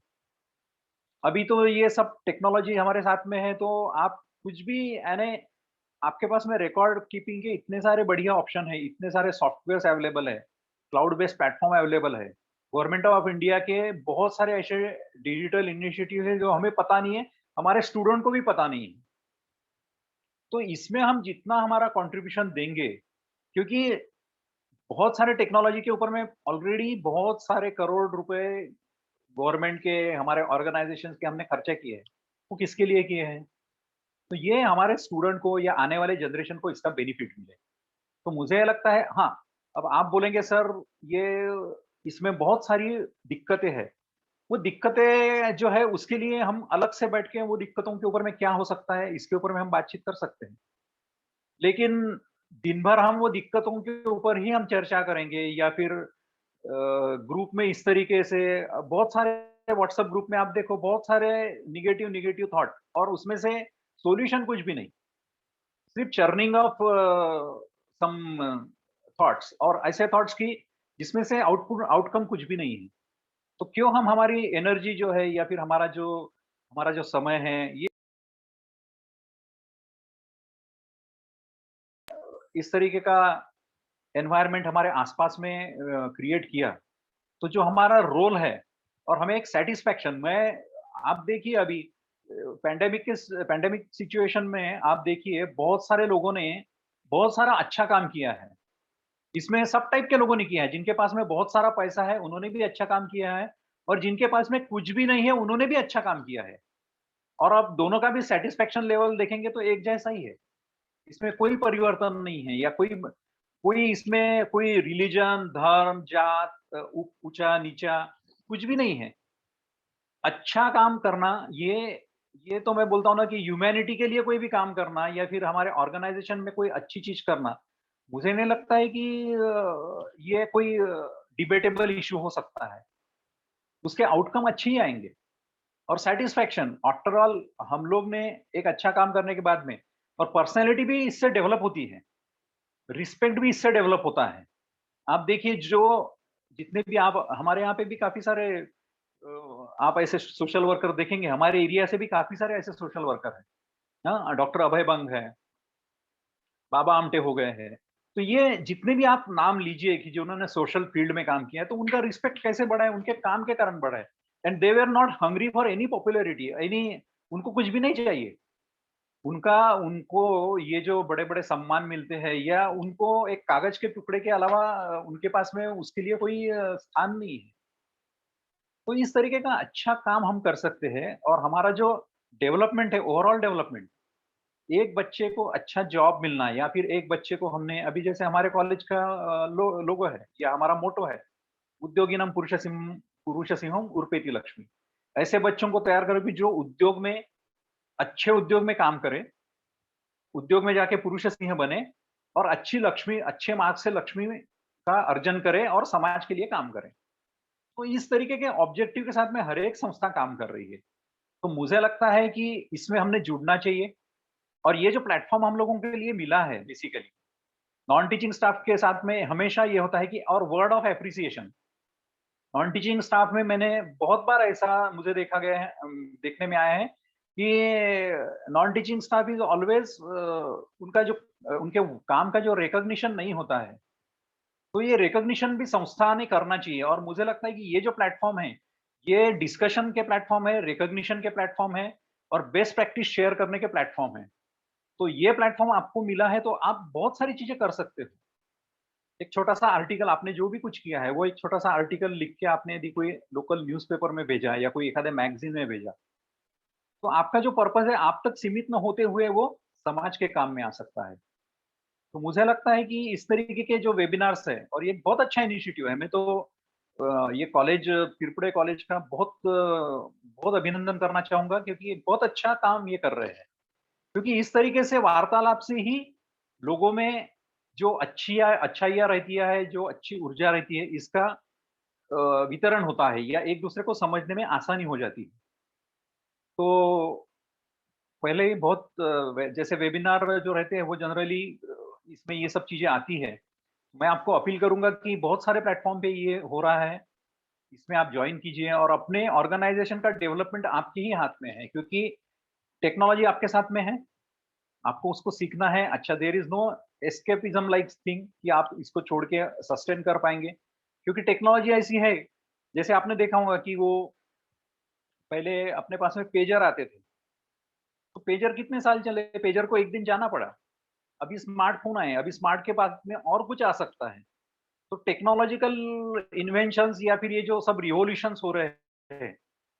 अभी तो ये सब टेक्नोलॉजी हमारे साथ में है, तो आप कुछ भी यानी आपके पास में रिकॉर्ड कीपिंग के इतने सारे बढ़िया ऑप्शन है, इतने सारे सॉफ्टवेयर्स अवेलेबल है, क्लाउड बेस्ड प्लेटफॉर्म अवेलेबल है। गवर्नमेंट ऑफ इंडिया के बहुत सारे ऐसे डिजिटल इनिशिएटिव है जो हमें पता नहीं है, हमारे स्टूडेंट को भी पता नहीं है। तो इसमें हम जितना हमारा कंट्रीब्यूशन देंगे, क्योंकि बहुत सारे टेक्नोलॉजी के ऊपर में ऑलरेडी बहुत सारे करोड़ रुपए गवर्नमेंट के, हमारे ऑर्गेनाइजेशंस के हमने खर्चा किए हैं। वो किसके लिए किए हैं? तो ये हमारे स्टूडेंट को या आने वाले जनरेशन को इसका बेनिफिट मिले। तो मुझे लगता है हाँ, अब आप बोलेंगे सर ये इसमें बहुत सारी दिक्कतें हैं। वो दिक्कतें जो है उसके लिए हम अलग से बैठ के वो दिक्कतों के ऊपर में क्या हो सकता है, इसके ऊपर में हम बातचीत कर सकते हैं। लेकिन दिन भर हम वो दिक्कतों के ऊपर ही हम चर्चा करेंगे या फिर ग्रुप में इस तरीके से बहुत सारे व्हाट्सएप ग्रुप में आप देखो बहुत सारे निगेटिव निगेटिव थॉट और उसमें से सॉल्यूशन कुछ भी नहीं, सिर्फ चर्निंग ऑफ सम थॉट्स और ऐसे थॉट्स की जिसमें से आउटपुट आउटकम कुछ भी नहीं है। तो क्यों हम हमारी एनर्जी जो है या फिर हमारा जो समय है ये इस तरीके का एनवायरनमेंट हमारे आसपास में क्रिएट किया, तो जो हमारा रोल है और हमें एक सैटिस्फैक्शन में आप देखिए अभी पैंडेमिक सिचुएशन में आप देखिए बहुत सारे लोगों ने बहुत सारा अच्छा काम किया है। इसमें सब टाइप के लोगों ने किया है, जिनके पास में बहुत सारा पैसा है उन्होंने भी अच्छा काम किया है और जिनके पास में कुछ भी नहीं है उन्होंने भी अच्छा काम किया है। और आप दोनों का भी सैटिस्फैक्शन लेवल देखेंगे तो एक जैसा ही है। इसमें कोई परिवर्तन नहीं है या कोई कोई इसमें कोई रिलीजन, धर्म, जात, ऊँचा-नीचा कुछ भी नहीं है। अच्छा काम करना ये तो मैं बोलता हूँ ना कि ह्यूमैनिटी के लिए कोई भी काम करना या फिर हमारे ऑर्गनाइज़ेशन में कोई अच्छी चीज़ करना, मुझे नहीं लगता है कि ये कोई डिबेटेबल इश्यू हो सकता है। उसके आउटकम अच्छे ही आएँगे और सैटिस्फैक्शन आफ्टर ऑल हम लोग ने एक अच्छा काम करने के बाद में और पर्सनैलिटी भी इससे डेवलप होती है। रिस्पेक्ट भी इससे डेवलप होता है। आप देखिए जो जितने भी आप हमारे यहाँ पे भी काफ़ी सारे आप ऐसे सोशल वर्कर देखेंगे, हमारे एरिया से भी काफ़ी सारे ऐसे सोशल वर्कर हैं। हाँ, डॉक्टर अभय बंग है, बाबा आमटे हो गए हैं। तो ये जितने भी आप नाम लीजिए कि जिन्होंने सोशल फील्ड में काम किया है, तो उनका रिस्पेक्ट कैसे बढ़ा है? उनके काम के कारण बढ़ा है। And they were not hungry for any popularity, any उनको कुछ भी नहीं चाहिए। उनका उनको ये जो बड़े-बड़े सम्मान मिलते हैं या उनको एक कागज़ के टुकड़े के अलावा उनके पास में उसके लिए कोई स्थान नहीं है। तो इस तरीके का अच्छा काम हम कर सकते हैं और हमारा जो डेवलपमेंट है, ओवरऑल डेवलपमेंट, एक बच्चे को अच्छा जॉब मिलना या फिर एक बच्चे को हमने अभी जैसे हमारे कॉलेज का लोगो है या हमारा मोटो है, उद्योगिनम पुरुषसिंहम उर्पेति लक्ष्मी। ऐसे बच्चों को तैयार करो कि जो उद्योग में अच्छे उद्योग में काम करें, उद्योग में जाके पुरुष सिंह बने और अच्छी लक्ष्मी अच्छे मार्ग से लक्ष्मी का अर्जन करे और समाज के लिए काम करे। तो इस तरीके के ऑब्जेक्टिव के साथ में हर एक संस्था काम कर रही है। तो मुझे लगता है कि इसमें हमने जुड़ना चाहिए और ये जो प्लेटफ़ॉर्म हम लोगों के लिए मिला है बेसिकली, नॉन टीचिंग स्टाफ के साथ में हमेशा ये होता है कि और word of appreciation. Non teaching staff में मैंने बहुत बार ऐसा मुझे देखा गया है देखने में आया है कि non teaching staff is always उनका जो उनके काम का जो रिकॉग्निशन नहीं होता है, तो ये रिकॉग्निशन भी संस्था ने करना चाहिए और मुझे लगता है कि ये जो प्लेटफ़ॉर्म है, ये डिस्कशन के प्लेटफ़ॉर्म है, रिकॉग्निशन के प्लेटफ़ॉर्म है और बेस्ट प्रैक्टिस शेयर करने के प्लेटफ़ॉर्म है। तो ये प्लेटफ़ॉर्म आपको मिला है तो आप बहुत सारी चीज़ें कर सकते हो। एक छोटा-सा आर्टिकल आपने जो भी कुछ किया है, वो एक छोटा-सा आर्टिकल लिख के आपने यदि कोई लोकल न्यूज़पेपर में भेजा या कोई एखादे मैगज़ीन में भेजा, तो आपका जो पर्पज़ है आप तक सीमित न होते हुए वो समाज के काम में आ सकता है। तो मुझे लगता है कि इस तरीके के जो वेबिनार्स हैं और ये बहुत अच्छा इनिशिएटिव है। मैं तो ये कॉलेज तिरपुरे कॉलेज का बहुत अभिनंदन करना चाहूँगा क्योंकि ये बहुत अच्छा काम ये कर रहे हैं। क्योंकि इस तरीके से वार्तालाप से ही लोगों में जो अच्छाइयाँ रहती है, जो अच्छी ऊर्जा रहती है, इसका वितरण होता है या एक-दूसरे को समझने में आसानी हो जाती है। तो पहले ही बहुत जैसे वेबिनार जो रहते हैं वो जनरली इसमें ये सब चीज़ें आती हैं। मैं आपको अपील करूँगा कि बहुत सारे प्लेटफ़ॉर्म पे ये हो रहा है इसमें आप ज्वाइन कीजिए और अपने ऑर्गेनाइजेशन का डेवलपमेंट आपके ही हाथ में है, क्योंकि टेक्नोलॉजी आपके साथ में है, आपको उसको सीखना है। अच्छा, there is no escapism like thing कि आप इसको छोड़ के सस्टेन कर पाएँगे, क्योंकि टेक्नोलॉजी ऐसी है, जैसे आपने देखा होगा कि वो पहले अपने पास में पेजर आते थे, तो पेजर कितने साल चले, पेजर को एक दिन जाना पड़ा। अभी स्मार्टफ़ोन आए हैं, अभी स्मार्ट के बाद में और कुछ आ सकता है। तो टेक्नोलॉजिकल इन्वेंशंस या फिर ये जो सब रिवॉल्यूशंस हो रहे हैं,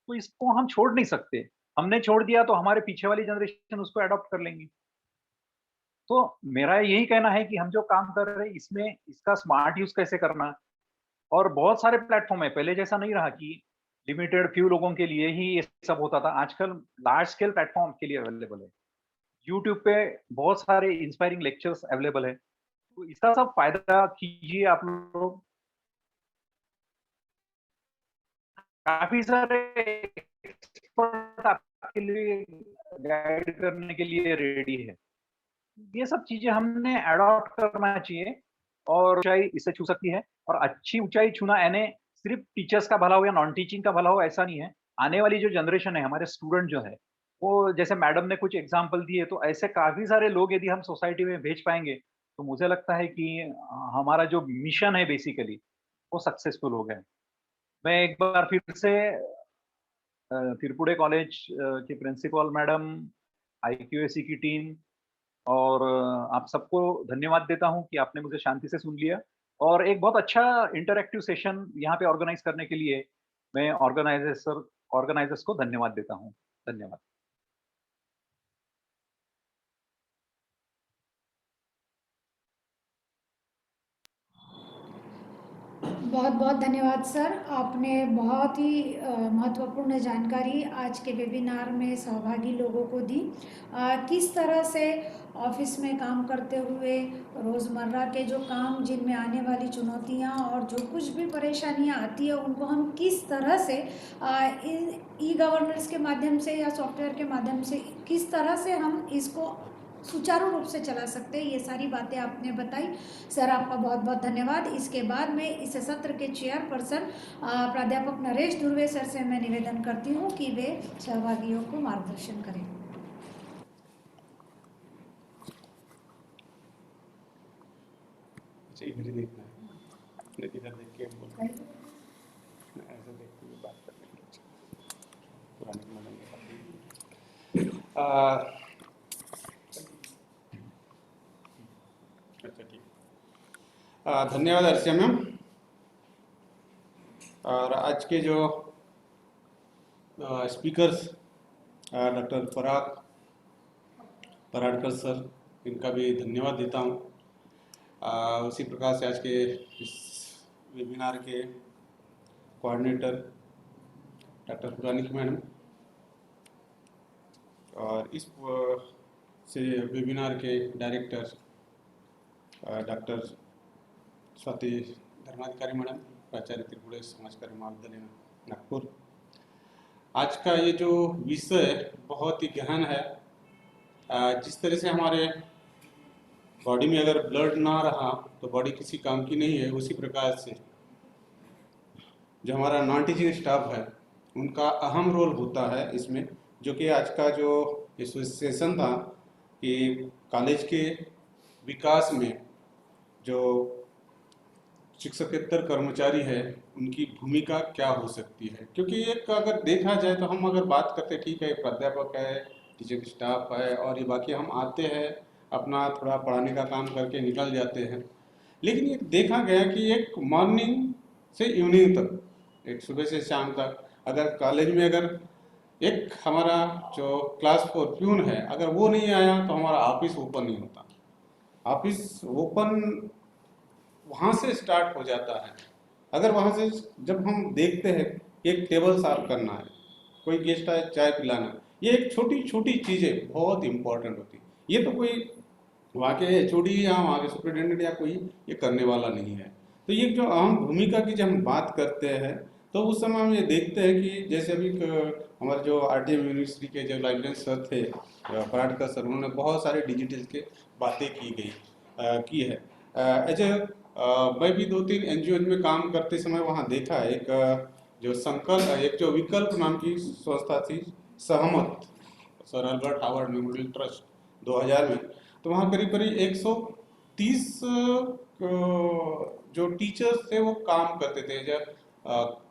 तो इसको हम छोड़ नहीं सकते। हमने छोड़ दिया तो हमारे पीछे वाली जनरेशन उसको अडॉप्ट कर लेंगी। तो मेरा यही कहना है कि हम जो काम कर रहे हैं इसमें इसका स्मार्ट यूज़ कैसे करना, और बहुत सारे प्लेटफ़ॉर्म है, पहले जैसा नहीं रहा कि लिमिटेड फ्यू लोगों के लिए ही ये सब होता था। आजकल लार्ज स्केल प्लेटफ़ॉर्म के लिए अवेलेबल है। यूट्यूब पे बहुत सारे इंस्पायरिंग लेक्चर्स अवेलेबल है। तो इसका सब फ़ायदा कीजिए आप लोग। काफ़ी सारे एक्सपर्ट आपके लिए गाइड करने के लिए रेडी है। ये सब चीज़ें हमने अडॉप्ट करना चाहिए, और ऊँचाई इससे छू सकती है, और अच्छी ऊँचाई छूना यानी सिर्फ़ टीचर्स का भला हो या नॉन टीचिंग का भला हो ऐसा नहीं है। आने वाली जो जनरेशन है, हमारे स्टूडेंट जो है, वो जैसे मैडम ने कुछ एग्ज़ाम्पल दिए, तो ऐसे काफ़ी सारे लोग यदि हम सोसाइटी में भेज पाएँगे, तो मुझे लगता है कि हमारा जो मिशन है बेसिकली, वो सक्सेसफुल हो गया। मैं एक बार फिर से तिरपुड़े कॉलेज की प्रिंसिपल मैडम, आईक्यूएसी की टीम और आप सबको धन्यवाद देता हूँ कि आपने मुझे शांति से सुन लिया, और एक बहुत अच्छा इंटरैक्टिव सेशन यहाँ पे ऑर्गेनाइज़ करने के लिए मैं ऑर्गेनाइज़र्स को धन्यवाद देता हूँ। धन्यवाद। बहुत-बहुत धन्यवाद सर। आपने बहुत ही महत्वपूर्ण जानकारी आज के वेबिनार में सहभागी लोगों को दी। किस तरह से ऑफ़िस में काम करते हुए रोज़मर्रा के जो काम जिनमें आने वाली चुनौतियाँ और जो कुछ भी परेशानियाँ आती है उनको हम किस तरह से ई गवर्नेंस के माध्यम से या सॉफ्टवेयर के माध्यम से किस तरह से हम इसको सुचारू रूप से चला सकते हैं, ये सारी बातें आपने बताई। सर आपका बहुत बहुत धन्यवाद। इसके बाद में इस सत्र के चेयरपर्सन प्राध्यापक नरेश धुर्वे सर से मैं निवेदन करती हूँ कि वे सहभागियों को मार्गदर्शन करें। अच्छा, इधर ही देखना है, इधर देख के बोल, ऐसे देख के बात कर लेंगे। पुराने मॉडल में अच्छा ठीक। धन्यवाद अर्चना मैम। और आज के जो स्पीकर्स डॉक्टर पराडकर सर, इनका भी धन्यवाद देता हूँ। उसी प्रकार से आज के इस वेबिनार के कोऑर्डिनेटर डॉक्टर पुरानिक मैडम, और इस से वेबिनार के director doctor Swati Dharmadhikari madam, प्राचार्य त्रिपुरा समाज कार्य महाविद्यालय नागपुर। आज का ये जो विषय बहुत ही गहन है। जिस तरह से हमारे बॉडी में अगर ब्लड ना रहा तो बॉडी किसी काम की नहीं है, उसी प्रकार से जो हमारा नॉन टीचिंग स्टाफ है उनका अहम रोल होता है इसमें, जो कि आज का जो इस सेशन था कि कॉलेज के विकास में जो शिक्षकेतर कर्मचारी है उनकी भूमिका क्या हो सकती है। क्योंकि एक अगर देखा जाए तो हम अगर बात करते ठीक है, प्राध्यापक है, टीचिंग स्टाफ है, और ये बाकी हम आते हैं अपना थोड़ा पढ़ाने का काम करके निकल जाते हैं, लेकिन ये देखा गया कि एक मॉर्निंग से इवनिंग तक, एक सुबह से शाम तक, अगर कॉलेज में अगर एक हमारा जो क्लास 4 प्यून है अगर वो नहीं आया तो हमारा ऑफिस ओपन नहीं होता। ऑफिस ओपन वहाँ से स्टार्ट हो जाता है। अगर वहाँ से जब हम देखते हैं एक टेबल साफ करना है, कोई गेस्ट आए चाय पिलाना, ये एक छोटी छोटी चीज़ें बहुत इंपॉर्टेंट होती। ये तो कोई वहाँ के एचओडी या वहाँ के सुपरिटेंडेंट या कोई ये करने वाला नहीं है। तो ये जो अहम भूमिका की जब हम बात करते हैं तो उस समय हम ये देखते हैं कि जैसे अभी हमारे जो आरटीएम यूनिवर्सिटी के जो लाइब्रेरियन सर थे पराडकर सर, उन्होंने बहुत सारे डिजिटल के बातें की है। मैं भी 2-3 एनजीओ में काम करते समय वहाँ देखा है। एक जो संकल्प, एक जो विकल्प नाम की संस्था थी, सहमत, sir Albert Harvard memorial trust 2000 में, तो वहाँ करीब करीब 130 जो टीचर्स थे वो काम करते थे। जब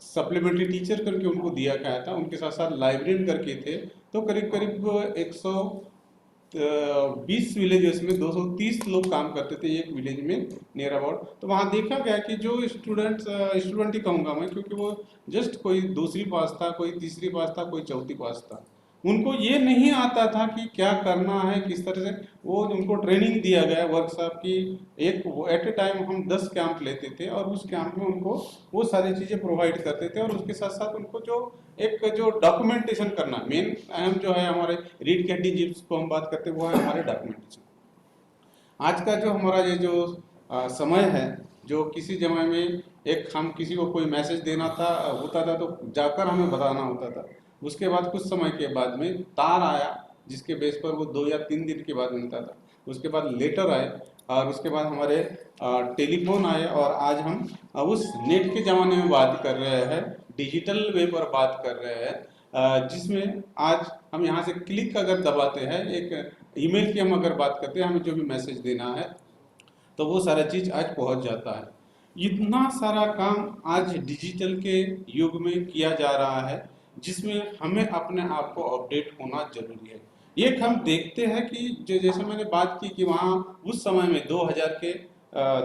सप्लीमेंट्री टीचर करके उनको दिया गया था, उनके साथ साथ लाइब्रेरियन करके थे, तो करीब करीब 120 विलेजेस में 230 लोग काम करते थे एक विलेज में नियर अबाउट। तो वहाँ देखा गया कि जो स्टूडेंट ही कहूँगा मैं, क्योंकि वो जस्ट कोई दूसरी पास था, कोई तीसरी पास था, कोई चौथी पास था, उनको ये नहीं आता था कि क्या करना है, किस तरह से। वो उनको ट्रेनिंग दिया गया वर्कशॉप की, एक एट ए टाइम हम 10 कैंप लेते थे और उस कैंप में उनको वो सारी चीज़ें प्रोवाइड करते थे, और उसके साथ साथ उनको जो डॉक्यूमेंटेशन करना मेन अहम जो है, हमारे रीड कैटी जिसको हम बात करते हैं, वो है हमारे डॉक्यूमेंटेशन। आज का जो हमारा ये जो समय है, जो किसी समय में एक हम किसी को कोई मैसेज देना होता था तो जाकर हमें बताना होता था। उसके बाद कुछ समय के बाद में तार आया, जिसके बेस पर वो 2 या 3 दिन के बाद मिलता था। उसके बाद लेटर आए, और उसके बाद हमारे टेलीफोन आए, और आज हम उस नेट के ज़माने में बात कर रहे हैं, डिजिटल वे पर बात कर रहे हैं, जिसमें आज हम यहाँ से क्लिक अगर दबाते हैं, एक ईमेल की हम अगर बात करते हैं, हमें जो भी मैसेज देना है तो वो सारा चीज़ आज पहुँच जाता है। इतना सारा काम आज डिजिटल के युग में किया जा रहा है, जिसमें हमें अपने आप को अपडेट होना जरूरी है। एक हम देखते हैं कि जैसे मैंने बात की कि वहाँ उस समय में 2000 के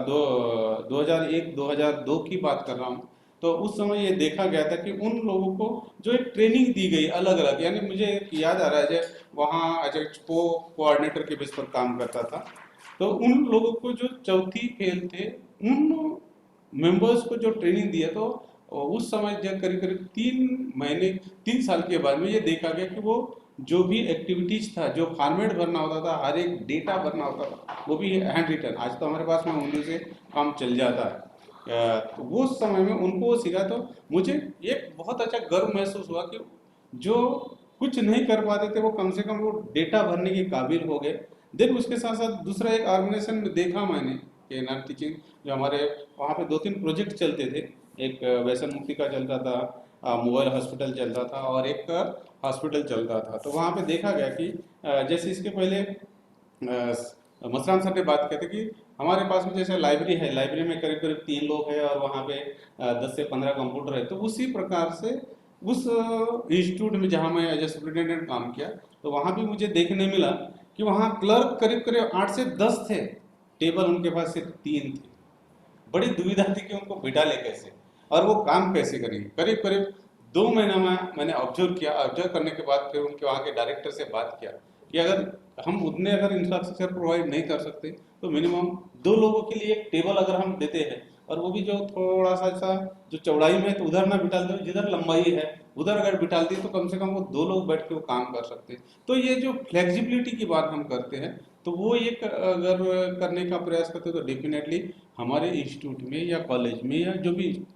2001 2002 की बात कर रहा हूँ, तो उस समय ये देखा गया था कि उन लोगों को जो एक ट्रेनिंग दी गई अलग अलग, यानी मुझे याद आ रहा है जब वहाँ एज कोऑर्डिनेटर के बेस पर काम करता था, तो उन लोगों को जो चौथी फेल थे, उन मेंबर्स को जो ट्रेनिंग दिया, तो उस समय जब करीब करीब 3 महीने 3 साल के बाद में ये देखा गया कि वो जो भी एक्टिविटीज था, जो फॉर्मेट भरना होता था, हर एक डेटा भरना होता था, वो भी हैंड रिटन। आज तो हमारे पास में उंगली से काम चल जाता है। तो वो समय में उनको वो सीखा, तो मुझे एक बहुत अच्छा गर्व महसूस हुआ कि जो कुछ नहीं कर पाते थे, वो कम से कम वो डेटा भरने के काबिल हो गए। देन उसके साथ साथ दूसरा एक ऑर्गेनाइजेशन में देखा मैंने कि नॉन टीचिंग, जो हमारे वहाँ पे 2-3 प्रोजेक्ट चलते थे। एक व्यसन मुक्ति का चलता था, मोबाइल हॉस्पिटल चलता था, और एक हॉस्पिटल चलता था। तो वहाँ पे देखा गया कि जैसे इसके पहले मसरान सर ने बात की थी कि हमारे पास में जैसे लाइब्रेरी है, लाइब्रेरी में करीब करीब 3 लोग हैं, और वहाँ पे 10 से 15 कंप्यूटर है। तो उसी प्रकार से उस इंस्टीट्यूट में जहाँ मैं एज ए सुपरिटेंडेंट काम किया, तो वहाँ भी मुझे देखने मिला कि वहाँ क्लर्क करीब करीब 8 से 10 थे, टेबल उनके पास सिर्फ 3 थे। बड़ी दुविधा थी कि उनको बिठा ले कैसे, और वो काम कैसे करेंगे। करीब करीब 2 महीना में मैंने ऑब्जर्व किया। ऑब्जर्व करने के बाद फिर उनके वहाँ के डायरेक्टर से बात किया कि अगर हम उतने अगर इंफ्रास्ट्रक्चर प्रोवाइड नहीं कर सकते, तो मिनिमम 2 लोगों के लिए एक टेबल अगर हम देते हैं, और वो भी जो थोड़ा सा जो चौड़ाई में है, तो उधर ना बिठा दो, जिधर लंबाई है उधर अगर बिठा दी, तो कम से कम वो 2 लोग बैठ के वो काम कर सकते हैं। तो ये जो फ्लेक्सिबिलिटी की बात हम करते हैं, तो वो एक अगर करने का प्रयास करते हैं, तो डेफिनेटली हमारे इंस्टीट्यूट में या कॉलेज में या जो भी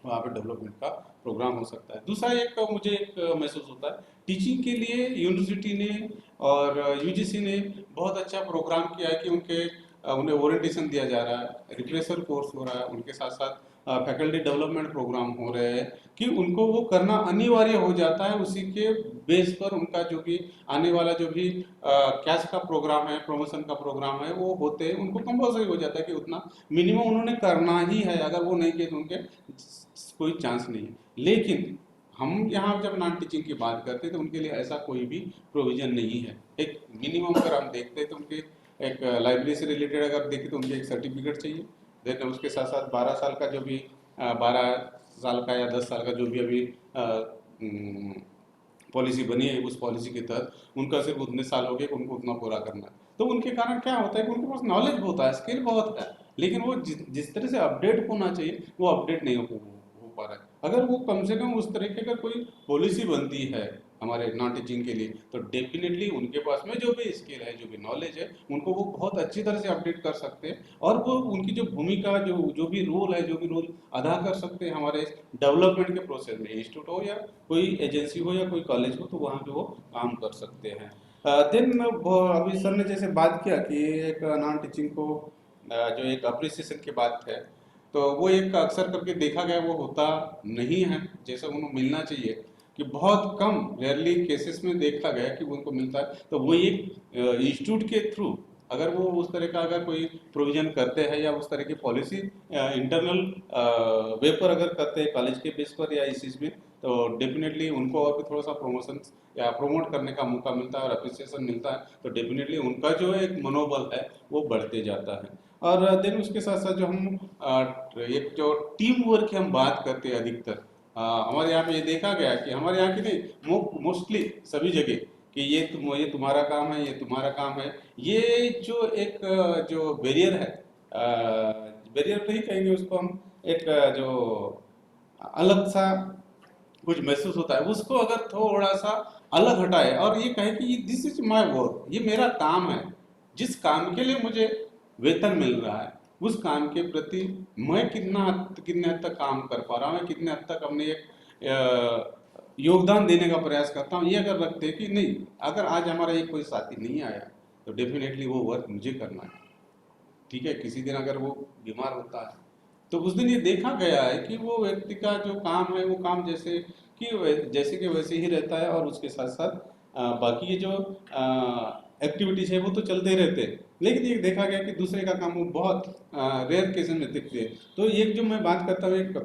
वहाँ पे डेवलपमेंट का प्रोग्राम हो सकता है। दूसरा एक मुझे एक महसूस होता है, टीचिंग के लिए यूनिवर्सिटी ने और यूजीसी ने बहुत अच्छा प्रोग्राम किया है कि उन्हें ओरिएंटेशन दिया जा रहा है, रिफ्रेशर कोर्स हो रहा है, उनके साथ साथ फैकल्टी डेवलपमेंट प्रोग्राम हो रहे हैं, कि उनको वो करना अनिवार्य हो जाता है। उसी के बेस पर उनका जो भी आने वाला जो भी कैश का प्रोग्राम है, प्रमोशन का प्रोग्राम है, वो होते हैं, उनको कंपल्सरी हो जाता है कि उतना मिनिमम उन्होंने करना ही है। अगर वो नहीं किए तो उनके कोई चांस नहीं है। लेकिन हम यहाँ जब नॉन टीचिंग की बात करते हैं, तो उनके लिए ऐसा कोई भी प्रोविजन नहीं है। एक मिनिमम अगर हम देखते हैं, तो उनके एक लाइब्रेरी से रिलेटेड अगर देखें, तो उनके एक सर्टिफिकेट चाहिए। देन उसके साथ साथ 12 साल का जो भी 12 साल का या 10 साल का जो भी अभी पॉलिसी बनी है, उस पॉलिसी के तहत उनका सिर्फ उतने साल हो गए कि उनको उतना पूरा करना है। तो उनके कारण क्या होता है कि उनके पास नॉलेज बहुत है, स्किल बहुत है, लेकिन वो जिस तरह से अपडेट होना चाहिए, वो अपडेट नहीं हो पा रहा है। अगर वो कम से कम उस तरीके का कोई पॉलिसी बनती है हमारे नॉन टीचिंग के लिए, तो डेफिनेटली उनके पास में जो भी स्किल है, जो भी नॉलेज है, उनको वो बहुत अच्छी तरह से अपडेट कर सकते हैं, और वो उनकी जो भूमिका, जो भी रोल है, जो भी रोल अदा कर सकते हैं हमारे डेवलपमेंट के प्रोसेस में, इंस्टीट्यूट हो या कोई एजेंसी हो या कोई कॉलेज हो, तो वहाँ पे वो काम कर सकते हैं। देन अभी सर ने जैसे बात किया कि एक नॉन टीचिंग को जो एक अप्रिसिएशन की बात है, तो वो एक अक्सर करके देखा गया वो होता नहीं है जैसे उन्हें मिलना चाहिए, कि बहुत कम रेयरली केसेस में देखा गया कि उनको मिलता है। तो वो एक इंस्टीट्यूट के थ्रू अगर वो उस तरह का अगर कोई प्रोविजन करते हैं या उस तरह की पॉलिसी इंटरनल वे पर अगर करते हैं कॉलेज के बेस पर या इस चीज़ में, तो डेफिनेटली उनको और भी थोड़ा सा प्रमोशन या प्रोमोट करने का मौका मिलता है और अप्रिसिएशन मिलता है, तो डेफिनेटली उनका जो एक मनोबल है वो बढ़ते जाता है। और देन उसके साथ साथ जो हम एक जो टीम वर्क की हम बात करते हैं अधिकतर हमारे यहाँ पे ये देखा गया कि हमारे यहाँ की नहीं मोस्टली सभी जगह कि ये तुम्हारा काम है, ये तुम्हारा काम है। ये जो एक जो बैरियर है, बैरियर नहीं कहेंगे उसको हम, एक जो अलग सा कुछ महसूस होता है उसको अगर थोड़ा सा अलग हटाए और ये कहे कि दिस इज माय वर्क, ये मेरा काम है, जिस काम के लिए मुझे वेतन मिल रहा है उस काम के प्रति मैं कितने हद तक काम कर पा रहा हूँ, कितने हद तक अपने एक योगदान देने का प्रयास करता हूँ। ये अगर रखते हैं कि नहीं, अगर आज हमारा एक कोई साथी नहीं आया तो डेफिनेटली वो वर्क मुझे करना है, ठीक है। किसी दिन अगर वो बीमार होता है तो उस दिन ये देखा गया है कि वो व्यक्ति का जो काम है वो काम जैसे कि वैसे ही रहता है और उसके साथ साथ बाकी ये जो एक्टिविटीज है वो तो चलते ही रहते हैं, लेकिन ये देखा गया कि दूसरे का काम वो बहुत रेयर केसेस में दिखते हैं। तो एक जो मैं बात करता हूँ एक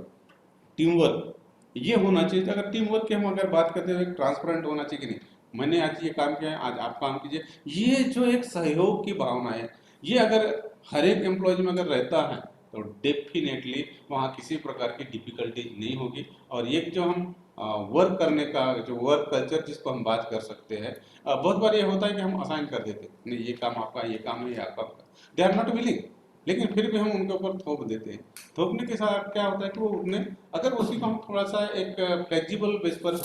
टीम वर्क ये होना चाहिए। अगर टीम वर्क की हम अगर बात करते हैं ट्रांसपेरेंट होना चाहिए कि नहीं, मैंने आज ये काम किया है, आज आप काम कीजिए, ये जो एक सहयोग की भावना है ये अगर हर एक एम्प्लॉयज में अगर रहता है तो डेफिनेटली वहाँ किसी प्रकार की डिफिकल्टी नहीं होगी। और एक जो हम वर्क करने का जो वर्क कल्चर जिसको हम बात कर सकते हैं, बहुत बार ये होता है कि हम असाइन कर देते हैं, नहीं ये काम आपका, ये काम है ये आपका, दे आर नॉट विलिंग, लेकिन फिर भी हम उनके ऊपर थोप देते हैं। थोपने के साथ क्या होता है कि वो उतने अगर उसी को हम थोड़ा सा एक फ्लेक्सिबल बेस पर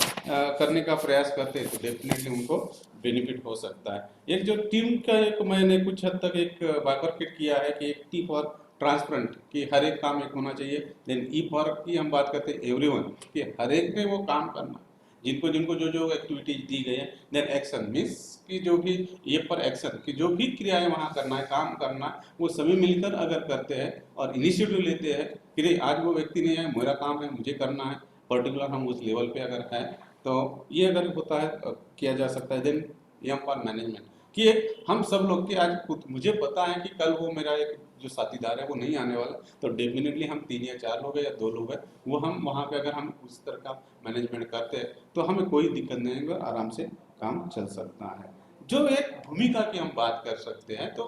करने का प्रयास करते हैं तो डेफिनेटली उनको बेनिफिट हो सकता है। एक जो टीम का एक मैंने कुछ हद तक एक बाइफरकेट किया है कि एक टी फॉर ट्रांसपेरेंट कि हर एक काम एक होना चाहिए, देन ई फॉर की हम बात करते हैं एवरीवन कि हर एक ने वो काम करना, जिनको जिनको जो जो एक्टिविटीज दी गई है। देन एक्शन मीन्स कि जो भी ये पर एक्शन कि जो भी क्रियाएं वहाँ करना है, काम करना है, वो सभी मिलकर अगर करते हैं और इनिशिएटिव लेते हैं कि नहीं आज वो व्यक्ति नहीं है, मेरा काम है, मुझे करना है, पर्टिकुलर हम उस लेवल पे अगर है तो ये अगर होता है किया जा सकता है। देन एम फॉर मैनेजमेंट कि हम सब लोग की आज खुद मुझे पता है कि कल वो मेरा एक जो साथीदार है वो नहीं आने वाला, तो डेफिनेटली हम 3 या 4 लोग हैं या 2 लोग हैं, वो हम वहाँ पे अगर हम उस तरह का मैनेजमेंट करते हैं तो हमें कोई दिक्कत नहीं होगी, आराम से काम चल सकता है। जो एक भूमिका की हम बात कर सकते हैं तो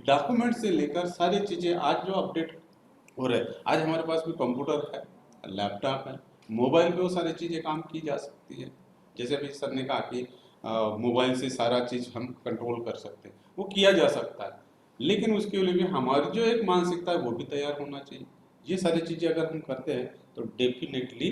डॉक्यूमेंट से लेकर सारी चीज़ें आज जो अपडेट हो रहे हैं, आज हमारे पास भी कंप्यूटर है, लैपटॉप है, मोबाइल पे वो सारी चीज़ें काम की जा सकती है। जैसे अभी सर ने कहा कि मोबाइल से सारा चीज़ हम कंट्रोल कर सकते हैं, वो किया जा सकता है, लेकिन उसके लिए भी हमारी जो एक मानसिकता है वो भी तैयार होना चाहिए। ये सारी चीज़ें अगर हम करते हैं तो डेफिनेटली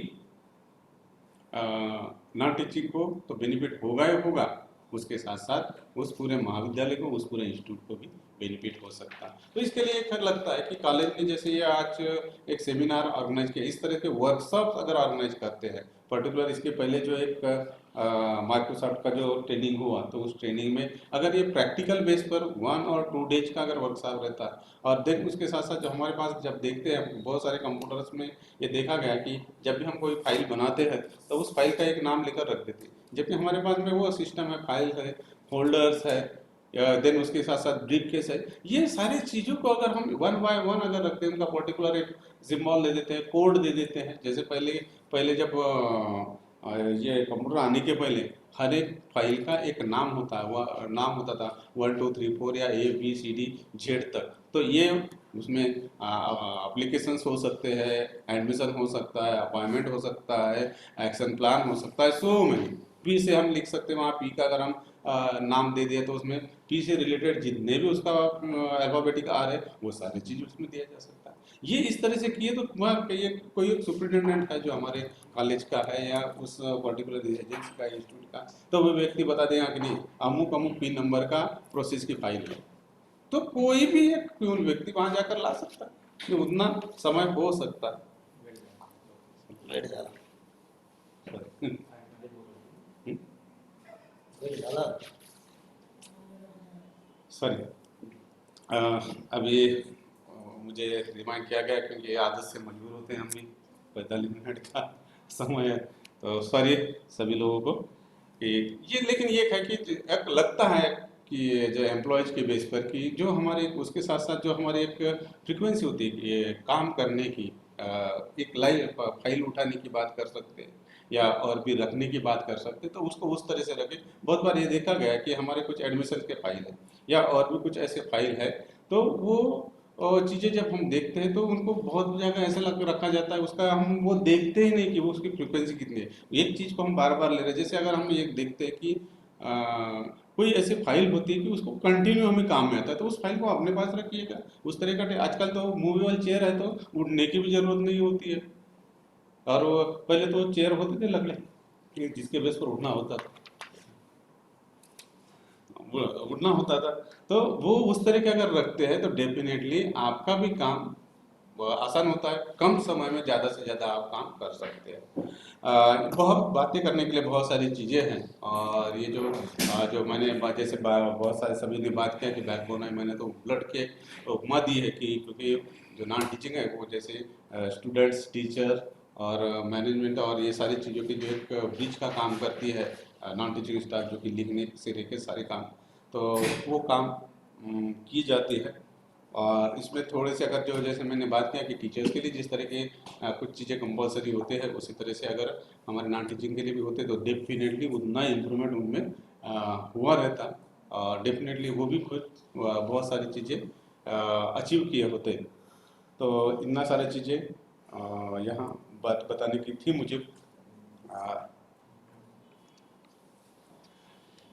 नॉन टीचिंग को तो बेनिफिट होगा ही होगा, उसके साथ साथ उस पूरे महाविद्यालय को, उस पूरे इंस्टीट्यूट को भी बेनिफिट हो सकता है। तो इसके लिए एक लगता है कि कॉलेज में जैसे ये आज एक सेमिनार ऑर्गेनाइज किया, इस तरह के वर्कशॉप अगर ऑर्गेनाइज करते हैं, पर्टिकुलर इसके पहले जो एक माइक्रोसॉफ्ट का जो ट्रेनिंग हुआ तो उस ट्रेनिंग में अगर ये प्रैक्टिकल बेस पर 1 और 2 डेज का अगर वर्कशॉप रहता है, और देन उसके साथ साथ जो हमारे पास जब देखते हैं बहुत सारे कंप्यूटर्स में ये देखा गया कि जब भी हम कोई फाइल बनाते हैं तो उस फाइल का एक नाम लेकर रख देते हैं, जबकि हमारे पास में वो सिस्टम है, फाइल है, फोल्डर्स है, देन उसके साथ साथ ब्रीफ केस है। ये सारी चीज़ों को अगर हम 1 बाय 1 अगर रखते हैं, उनका पर्टिकुलर एक सिंबल दे देते हैं, कोड दे देते हैं। जैसे पहले पहले जब ये कंप्यूटर आने के पहले हर एक फाइल का एक नाम होता है, वह नाम होता था 1 2 3 4 या ABCD Z तक। तो ये उसमें एप्लीकेशंस हो सकते हैं, एडमिशन हो सकता है, अपॉइंटमेंट हो सकता है, एक्शन प्लान हो सकता है, सो मैनी पी से हम लिख सकते हैं। वहाँ पी का अगर हम नाम दे दिया तो उसमें पी से रिलेटेड जितने भी उसका अल्फाबेटिक आर है वो सारी चीज़ उसमें दिया जा सकता है। ये इस तरह से किए तो वहाँ ये कोई एक सुपरिटेंडेंट है जो हमारे कॉलेज का है या उस पर्टिकुलर एजेंसी का, इंस्टीट्यूट का, तो वो व्यक्ति बता देगा कि नहीं अमुक अमुक पिन नंबर का प्रोसेस की फाइल है, तो कोई भी एक प्यून व्यक्ति वहां जाकर ला सकता है, तो उतना समय हो सकता है। सॉरी, अभी मुझे रिमाइंड किया गया, क्योंकि ये आदत से मजबूर होते हैं हम भी। 45 मिनट का समय है, तो सॉरी सभी लोगों को कि ये, लेकिन ये है कि एक लगता है कि ये जो एम्प्लॉयज़ के बेस पर कि जो हमारे उसके साथ साथ जो हमारी एक फ्रीक्वेंसी होती है कि ये काम करने की, एक लाइव फाइल उठाने की बात कर सकते हैं या और भी रखने की बात कर सकते हैं, तो उसको उस तरह से रखें। बहुत बार ये देखा गया है कि हमारे कुछ एडमिशन के फाइल है या और भी कुछ ऐसे फाइल है, तो वो चीज़ें जब हम देखते हैं तो उनको बहुत जगह ऐसा लग रखा जाता है, उसका हम वो देखते ही नहीं कि वो उसकी फ्रिक्वेंसी कितनी है। एक चीज़ को हम बार बार ले रहे हैं, जैसे अगर हम एक देखते हैं कि कोई ऐसी फाइल होती है कि उसको कंटिन्यू हमें काम में आता है, तो उस फाइल को अपने पास रखिएगा। उस तरह का आजकल तो मूवेबल चेयर है, तो उठने की भी जरूरत नहीं होती है। और वो पहले तो चेयर होते थे लकड़ी कि जिसके बेस पर उठना होता था, उठना होता था, तो वो उस तरह के अगर रखते हैं तो डेफिनेटली आपका भी काम आसान होता है। कम समय में ज़्यादा से ज़्यादा आप काम कर सकते हैं। बहुत बातें करने के लिए बहुत सारी चीज़ें हैं, और ये जो मैंने जैसे बहुत सारे सभी ने बात किया कि बैकबोन है, मैंने तो उलट के उपमा दी है कि क्योंकि जो नॉन टीचिंग है वो जैसे स्टूडेंट्स, टीचर और मैनेजमेंट और ये सारी चीज़ों की जो एक ब्रिज का काम करती है नॉन टीचिंग स्टाफ, जो कि लिखने से लेकर सारे काम, तो वो काम की जाती है। और इसमें थोड़े से अगर जो जैसे मैंने बात किया कि टीचर्स के लिए जिस तरह के कुछ चीज़ें कंपलसरी होते हैं, उसी तरह से अगर हमारे नॉन टीचिंग के लिए भी होते तो डेफिनेटली उतना इम्प्रूवमेंट उनमें हुआ रहता, और डेफिनेटली वो भी खुद बहुत सारी चीज़ें अचीव किए होते। तो इतना सारी चीज़ें यहाँ बात बताने की थी मुझे।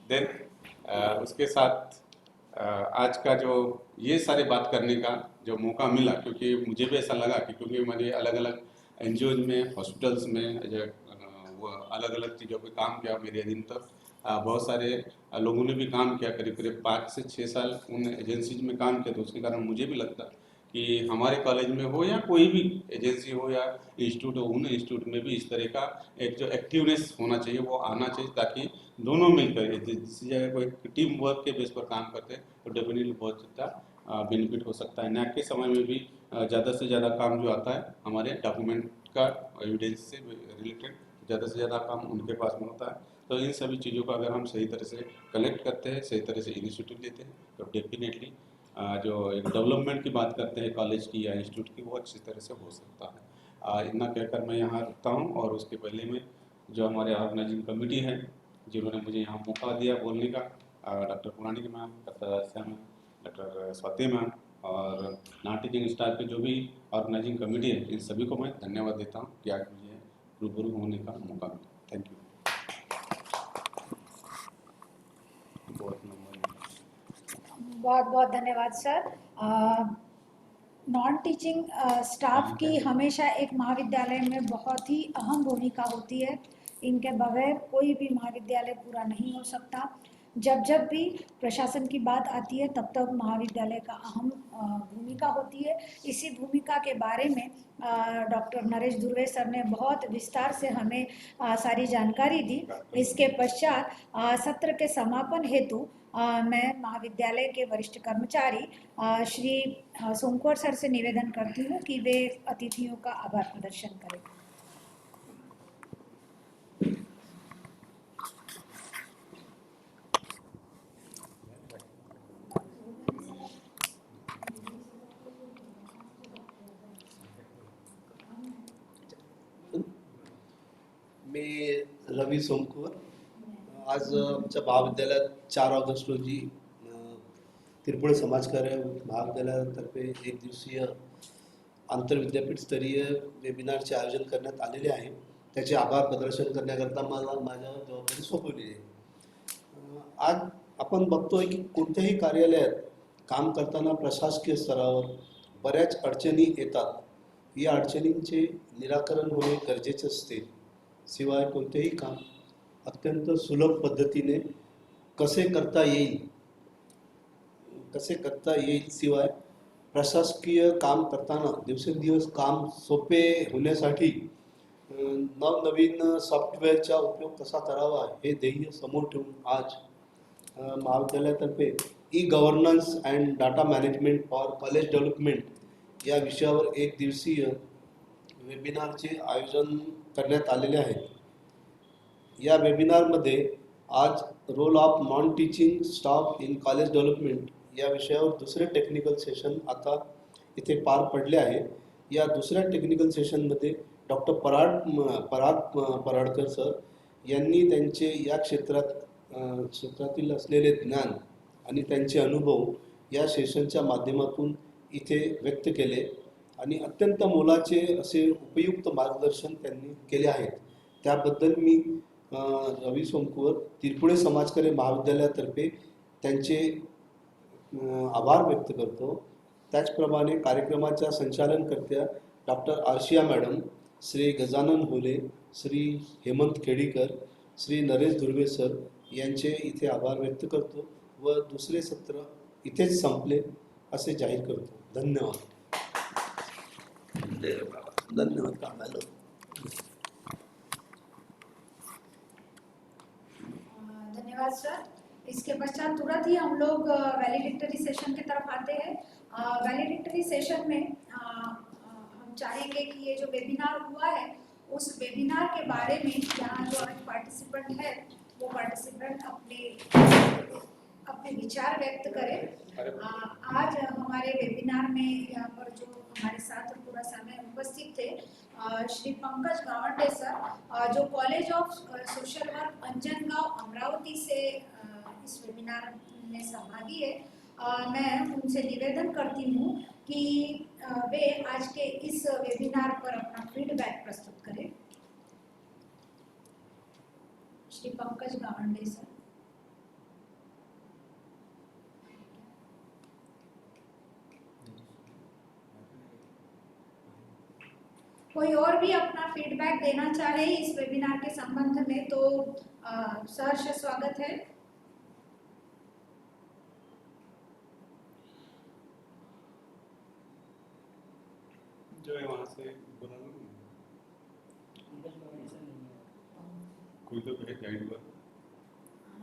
देन उसके साथ आज का जो ये सारे बात करने का जो मौका मिला, क्योंकि मुझे भी ऐसा लगा कि क्योंकि मैंने अलग अलग एनजीओज में, हॉस्पिटल्स में जो वो अलग अलग चीज़ों पे काम किया मेरे अधीन तक, बहुत सारे लोगों ने भी काम किया, करीब करीब 5 से 6 साल उन एजेंसीज में काम किया, तो उसके कारण मुझे भी लगता कि हमारे कॉलेज में हो या कोई भी एजेंसी हो या इंस्टीट्यूट हो, उन इंस्टीट्यूट में भी इस तरह का एक जो एक्टिवनेस होना चाहिए वो आना चाहिए, ताकि दोनों मिलकर जिस जगह कोई टीम वर्क के बेस पर काम करते हैं तो डेफिनेटली बहुत ज़्यादा बेनिफिट हो सकता है। नैक के समय में भी ज़्यादा से ज़्यादा काम जो आता है हमारे डॉक्यूमेंट का एविडेंस से रिलेटेड, ज़्यादा से ज़्यादा काम उनके पास में होता है। तो इन सभी चीज़ों को अगर हम सही तरह से कलेक्ट करते हैं, सही तरह से इनिशिएटिव लेते हैं, तो डेफिनेटली जो एक डेवलपमेंट की बात करते हैं कॉलेज की या इंस्टीट्यूट की, वो अच्छी तरह से हो सकता है। इतना कहकर मैं यहाँ रुकता हूँ, और उसके पहले में जो हमारे ऑर्गेनाइजिंग कमेटी है जिन्होंने मुझे यहाँ मौका दिया बोलने का, डॉक्टर पुरानी ma'am, doctor Shyam, doctor Swati ma'am और नॉन टीचिंग स्टाफ के जो भी ऑर्गेनाइजिंग कमेटी है, इन सभी को मैं धन्यवाद देता हूँ कि आज मुझे रूबरू होने का मौका मिला। Thank you. बहुत बहुत धन्यवाद सर। नॉन टीचिंग स्टाफ की हमेशा एक महाविद्यालय में बहुत ही अहम भूमिका होती है। इनके बगैर कोई भी महाविद्यालय पूरा नहीं हो सकता। जब जब भी प्रशासन की बात आती है तब तक महाविद्यालय का अहम भूमिका होती है। इसी भूमिका के बारे में डॉक्टर नरेश धुर्वे सर ने बहुत विस्तार से हमें सारी जानकारी दी। इसके पश्चात सत्र के समापन हेतु मैं महाविद्यालय के वरिष्ठ कर्मचारी श्री सोमकोर सर से निवेदन करती हूँ कि वे अतिथियों का आभार प्रदर्शन करें। मी रवी सोमकोर, आज आमच्या महाविद्यालयात 4 ऑगस्ट रोजी तिरपुळे समाजकार्य महाविद्यालयातर्फे एक दिवसीय आंतरविद्यापीठ स्तरीय वेबिनारचे आयोजन करण्यात आलेले आहे। त्याचे आभार प्रदर्शन करण्याकरता मला माझ्यावर जबाबदारी सोपवलेली आहे। आज आपण बघतोय की कोणत्याही कार्यालयात काम करताना प्रशासकीय स्तरावर बऱ्याच अडचणी येतात। या अडचणींचे निराकरण होणे गरजेचे असते। शिवाय कोणतेही काम अत्यंत सुलभ पद्धतीने कसे करता येईल शिवाय प्रशासकीय काम करताना दिवसेंदिवस काम सोपे होण्यासाठी नवनवीन सॉफ्टवेअरचा उपयोग कसा करावा हे ध्येय समोर ठेवून आज महाविद्यालयातर्फे e governance and data management for college development या विषयावर एक दिवसीय वेबिनारचे आयोजन करण्यात आलेले आहे. या वेबिनारमध्ये आज role of non teaching staff in college development या विषयावर दुसरे टेक्निकल सेशन आता इथे पार पडले आहे. या दुसऱ्या टेक्निकल सेशनमध्ये डॉक्टर पराडकर सर यांनी त्यांचे या क्षेत्रातील असलेले ज्ञान आणि त्यांचे अनुभव या सेशनच्या माध्यमातून इथे व्यक्त केले आणि अत्यंत मोलाचे असे उपयुक्त मार्गदर्शन त्यांनी केले आहेत. त्याबद्दल मी रवी सोमकुवर तिरपुळे समाजकार्य महाविद्यालयातर्फे त्यांचे आभार व्यक्त करतो. त्याचप्रमाणे कार्यक्रमाच्या संचालनकर्त्या डॉक्टर आर्शिया मॅडम, श्री गजानन होले, श्री हेमंत खेडीकर, श्री नरेश धुर्वे सर यांचे इथे आभार व्यक्त करतो व दुसरे सत्र इथेच संपले असे जाहीर करतो. धन्यवाद. धन्यवाद. धन्यवाद सर. इसके पश्चात तुरंत ही हम लोग वैलिडिक्टरी सेशन की तरफ आते हैं. वैलिडिक्टरी सेशन में हम चाहेंगे कि ये जो वेबिनार हुआ है उस वेबिनार के बारे में यहाँ जो आज पार्टिसिपेंट है वो पार्टिसिपेंट अपने विचार व्यक्त करें. आज हमारे वेबिनार में यहाँ पर जो हमारे साथ पूरा समय उपस्थित थे श्री पंकज गावंडे सर, जो college of social work Anjangaon Amravati से इस वेबिनार में सहभागी है. मैं उनसे निवेदन करती हूँ कि वे आज के इस वेबिनार पर अपना फीडबैक प्रस्तुत करें. श्री पंकज गावंडे सर. कोई और भी अपना फीडबैक देना चाहे इस वेबिनार के संबंध में तो सहर्ष स्वागत है. जो है वहाँ से बोला ना, कोई तो है गाइड पर.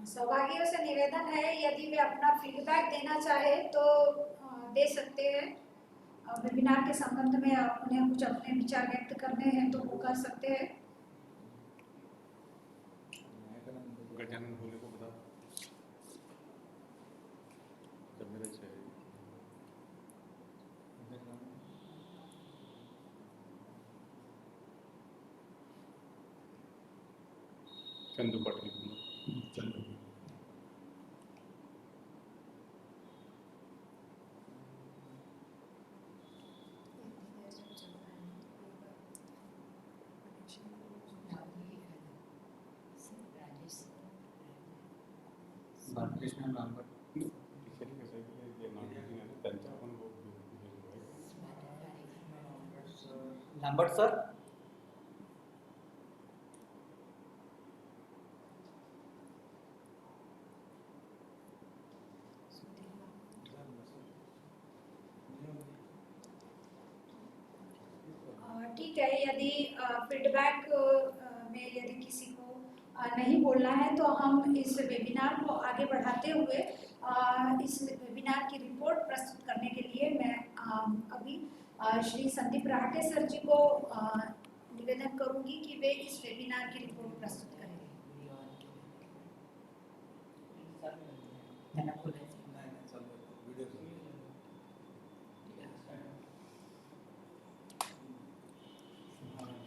सहभागियों से निवेदन है यदि वे अपना फीडबैक देना चाहे तो दे सकते हैं. वेबिनार के संबंध में उन्हें कुछ अपने विचार व्यक्त करने हैं तो वो कर सकते हैं. गजानन होले को बता जब मेरे चाहिए. चंदू पाटिल. बालकृष्ण लांबट. लांबट सर. ठीक है. यदि फीडबैक में यदि किसी को नहीं बोलना है तो हम इस वेबिनार को आगे बढ़ाते हुए इस वेबिनार की रिपोर्ट प्रस्तुत करने के लिए मैं अभी श्री संदीप राहटे सर जी को निवेदन करूंगी कि वे इस वेबिनार की रिपोर्ट प्रस्तुत करें.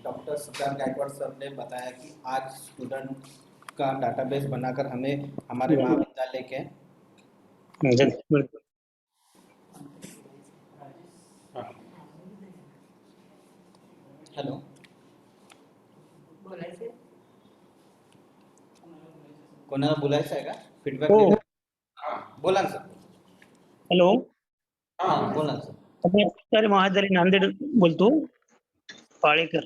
डॉक्टर सिद्धांत गायकवाड़ सर ने बताया कि आज स्टूडेंट का डाटाबेस बनाकर हमें हमारे महाविद्यालय के हॅलो कोणाला बोलायचं आहे का फीडबॅक? बोला ना सर. हॅलो, बोला ना सर. समाजकार्य महाविद्यालय नांदेड बोलतो. पाळेकर,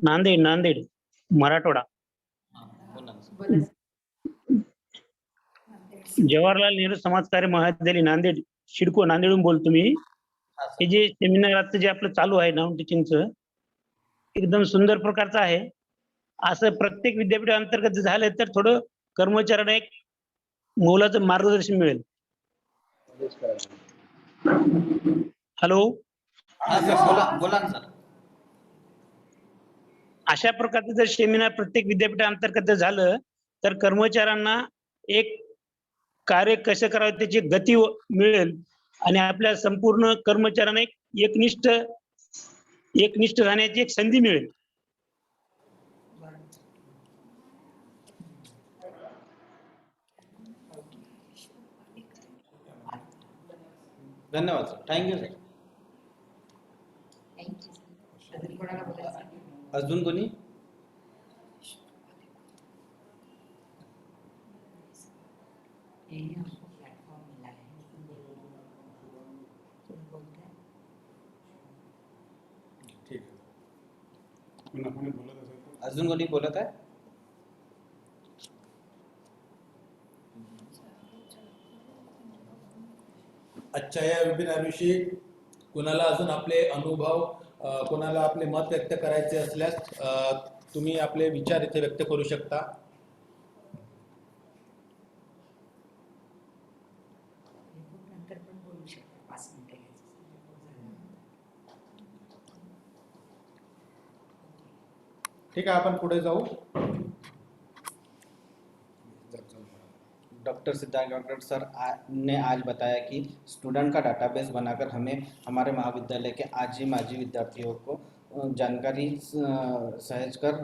नांदेड मराठवाडा. बोला ना सर. जवाहरलाल नेहरू समाजकार्य महाविद्यालय नांदेड शिडको नांदेडहून बोलतो मी. हे जे सेमिनार आता जे आपलं चालू आहे नॉन टीचिंगचं एकदम सुंदर प्रकारचं आहे. असं प्रत्येक विद्यापीठ अंतर्गत झालं तर थोडं कर्मचाऱ्यांना एक मोलाचं मार्गदर्शन मिळेल. हॅलो. हाँ सर, बोला ना सर. अशा प्रकारचं जर सेमिनार प्रत्येक विद्यापीठाअंतर्गत जर झालं तर कर्मचाऱ्यांना एक कार्य कसं करावं त्याची गती मिळेल आणि आपल्या संपूर्ण कर्मचाऱ्यांना एकनिष्ठ राहण्याची एक संधी मिळेल. धन्यवाद सर. Thank you sir. अजून कोणाला बोलायचं? अजून कोणी? ये हमको प्लेटफॉर्म मिला है, तुम बोलते हैं. ठीक आहे. पुन्हा कोणी बोलत असेल तर? अजून कोणी बोलत आहे? आजच्या या वेबिनारविषयी कुणाला अजून आपले अनुभव कोणाला आपले मत व्यक्त करायचे असल्यास तुम्ही आपले विचार इथे व्यक्त करू शकता. नंतर पण बोलू शकतो 5 मिनिटं घ्यायचं. ठीक आहे, आपण पुढे जाऊ. डॉक्टर सिद्धार्थ गौरकर सर ने आज बताया कि स्टूडेंट का डाटाबेस बनाकर हमें हमारे महाविद्यालय के आजी माजी विद्यार्थियों को जानकारी सहज कर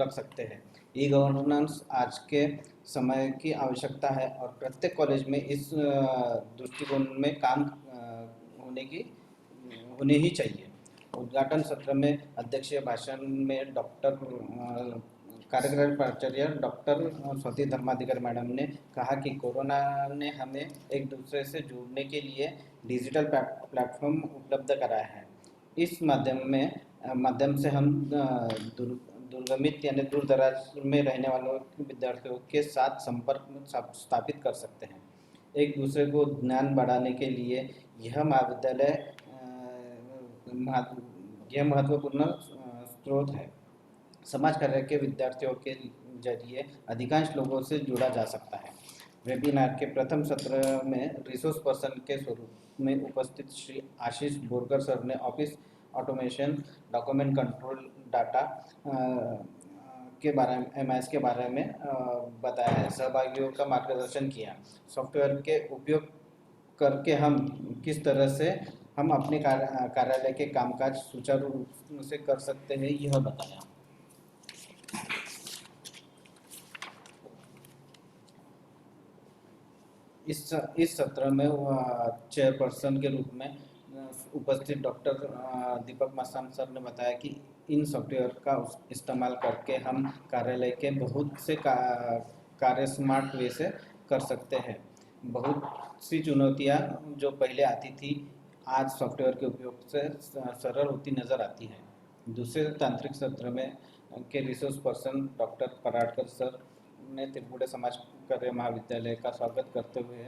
रख सकते हैं. ई गवर्नेंस आज के समय की आवश्यकता है और प्रत्येक कॉलेज में इस दृष्टिकोण में काम होने ही चाहिए. उद्घाटन सत्र में अध्यक्षीय भाषण में कार्यकारी प्राचार्य डॉक्टर स्वाति धर्माधिकारी मैडम ने कहा कि कोरोना ने हमें एक दूसरे से जुड़ने के लिए डिजिटल प्लेटफॉर्म उपलब्ध कराया है. इस माध्यम से हम दुर्गमित यानी दूर दराज में रहने वालों विद्यार्थियों के साथ संपर्क स्थापित कर सकते हैं. एक दूसरे को ज्ञान बढ़ाने के लिए यह महत्वपूर्ण स्रोत है. समाज कार्य के विद्यार्थियों के जरिए अधिकांश लोगों से जुड़ा जा सकता है. वेबिनार के प्रथम सत्र में रिसोर्स पर्सन के स्वरूप में उपस्थित श्री आशीष बोरकर सर ने office automation, document control, data के बारे में एमआईएस के बारे में बताया है. सहभागियों का मार्गदर्शन किया. सॉफ्टवेयर के उपयोग करके हम किस तरह से हम अपने कार्यालय के कामकाज सुचारू रूप से कर सकते हैं यह बताया. इस सत्र में चेयरपर्सन के रूप में उपस्थित डॉक्टर दीपक मस्तान सर ने बताया कि इन सॉफ्टवेयर का इस्तेमाल करके हम कार्यालय के बहुत से कार्य स्मार्ट वे से कर सकते हैं. बहुत सी चुनौतियां जो पहले आती थी आज सॉफ्टवेयर के उपयोग से सरल होती नज़र आती है. दूसरे तांत्रिक सत्र में के resource person doctor Paradkar sir ने त्रिपुरा समाज कार्य महाविद्यालय का स्वागत करते हुए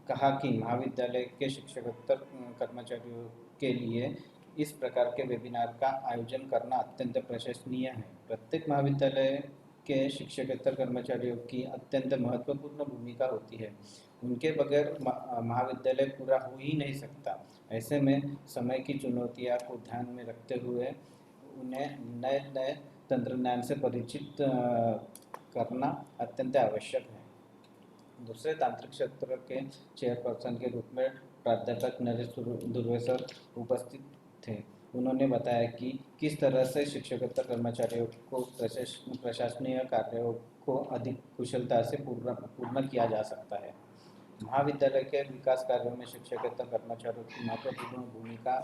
कहा कि महाविद्यालय के शिक्षकेतर कर्मचारियों के लिए इस प्रकार के वेबिनार का आयोजन करना अत्यंत प्रशंसनीय है. प्रत्येक महाविद्यालय के शिक्षकेतर कर्मचारियों की अत्यंत महत्वपूर्ण भूमिका होती है. उनके बगैर महाविद्यालय पूरा हो ही नहीं सकता. ऐसे में समय की चुनौतियां को ध्यान में रखते हुए उन्हें नए तंत्रज्ञान से परिचित करना अत्यंत आवश्यक है. दूसरे तांत्रिक क्षेत्र के चेयरपर्सन के रूप में प्राध्यापक नरेश दुर्वे सर उपस्थित थे. उन्होंने बताया कि किस तरह से शिक्षकेतर कर्मचारियों को प्रशासनीय कार्यों को अधिक कुशलता से पूर्ण किया जा सकता है. महाविद्यालय के विकास कार्यों में शिक्षकेतर कर्मचारियों की महत्वपूर्ण भूमिका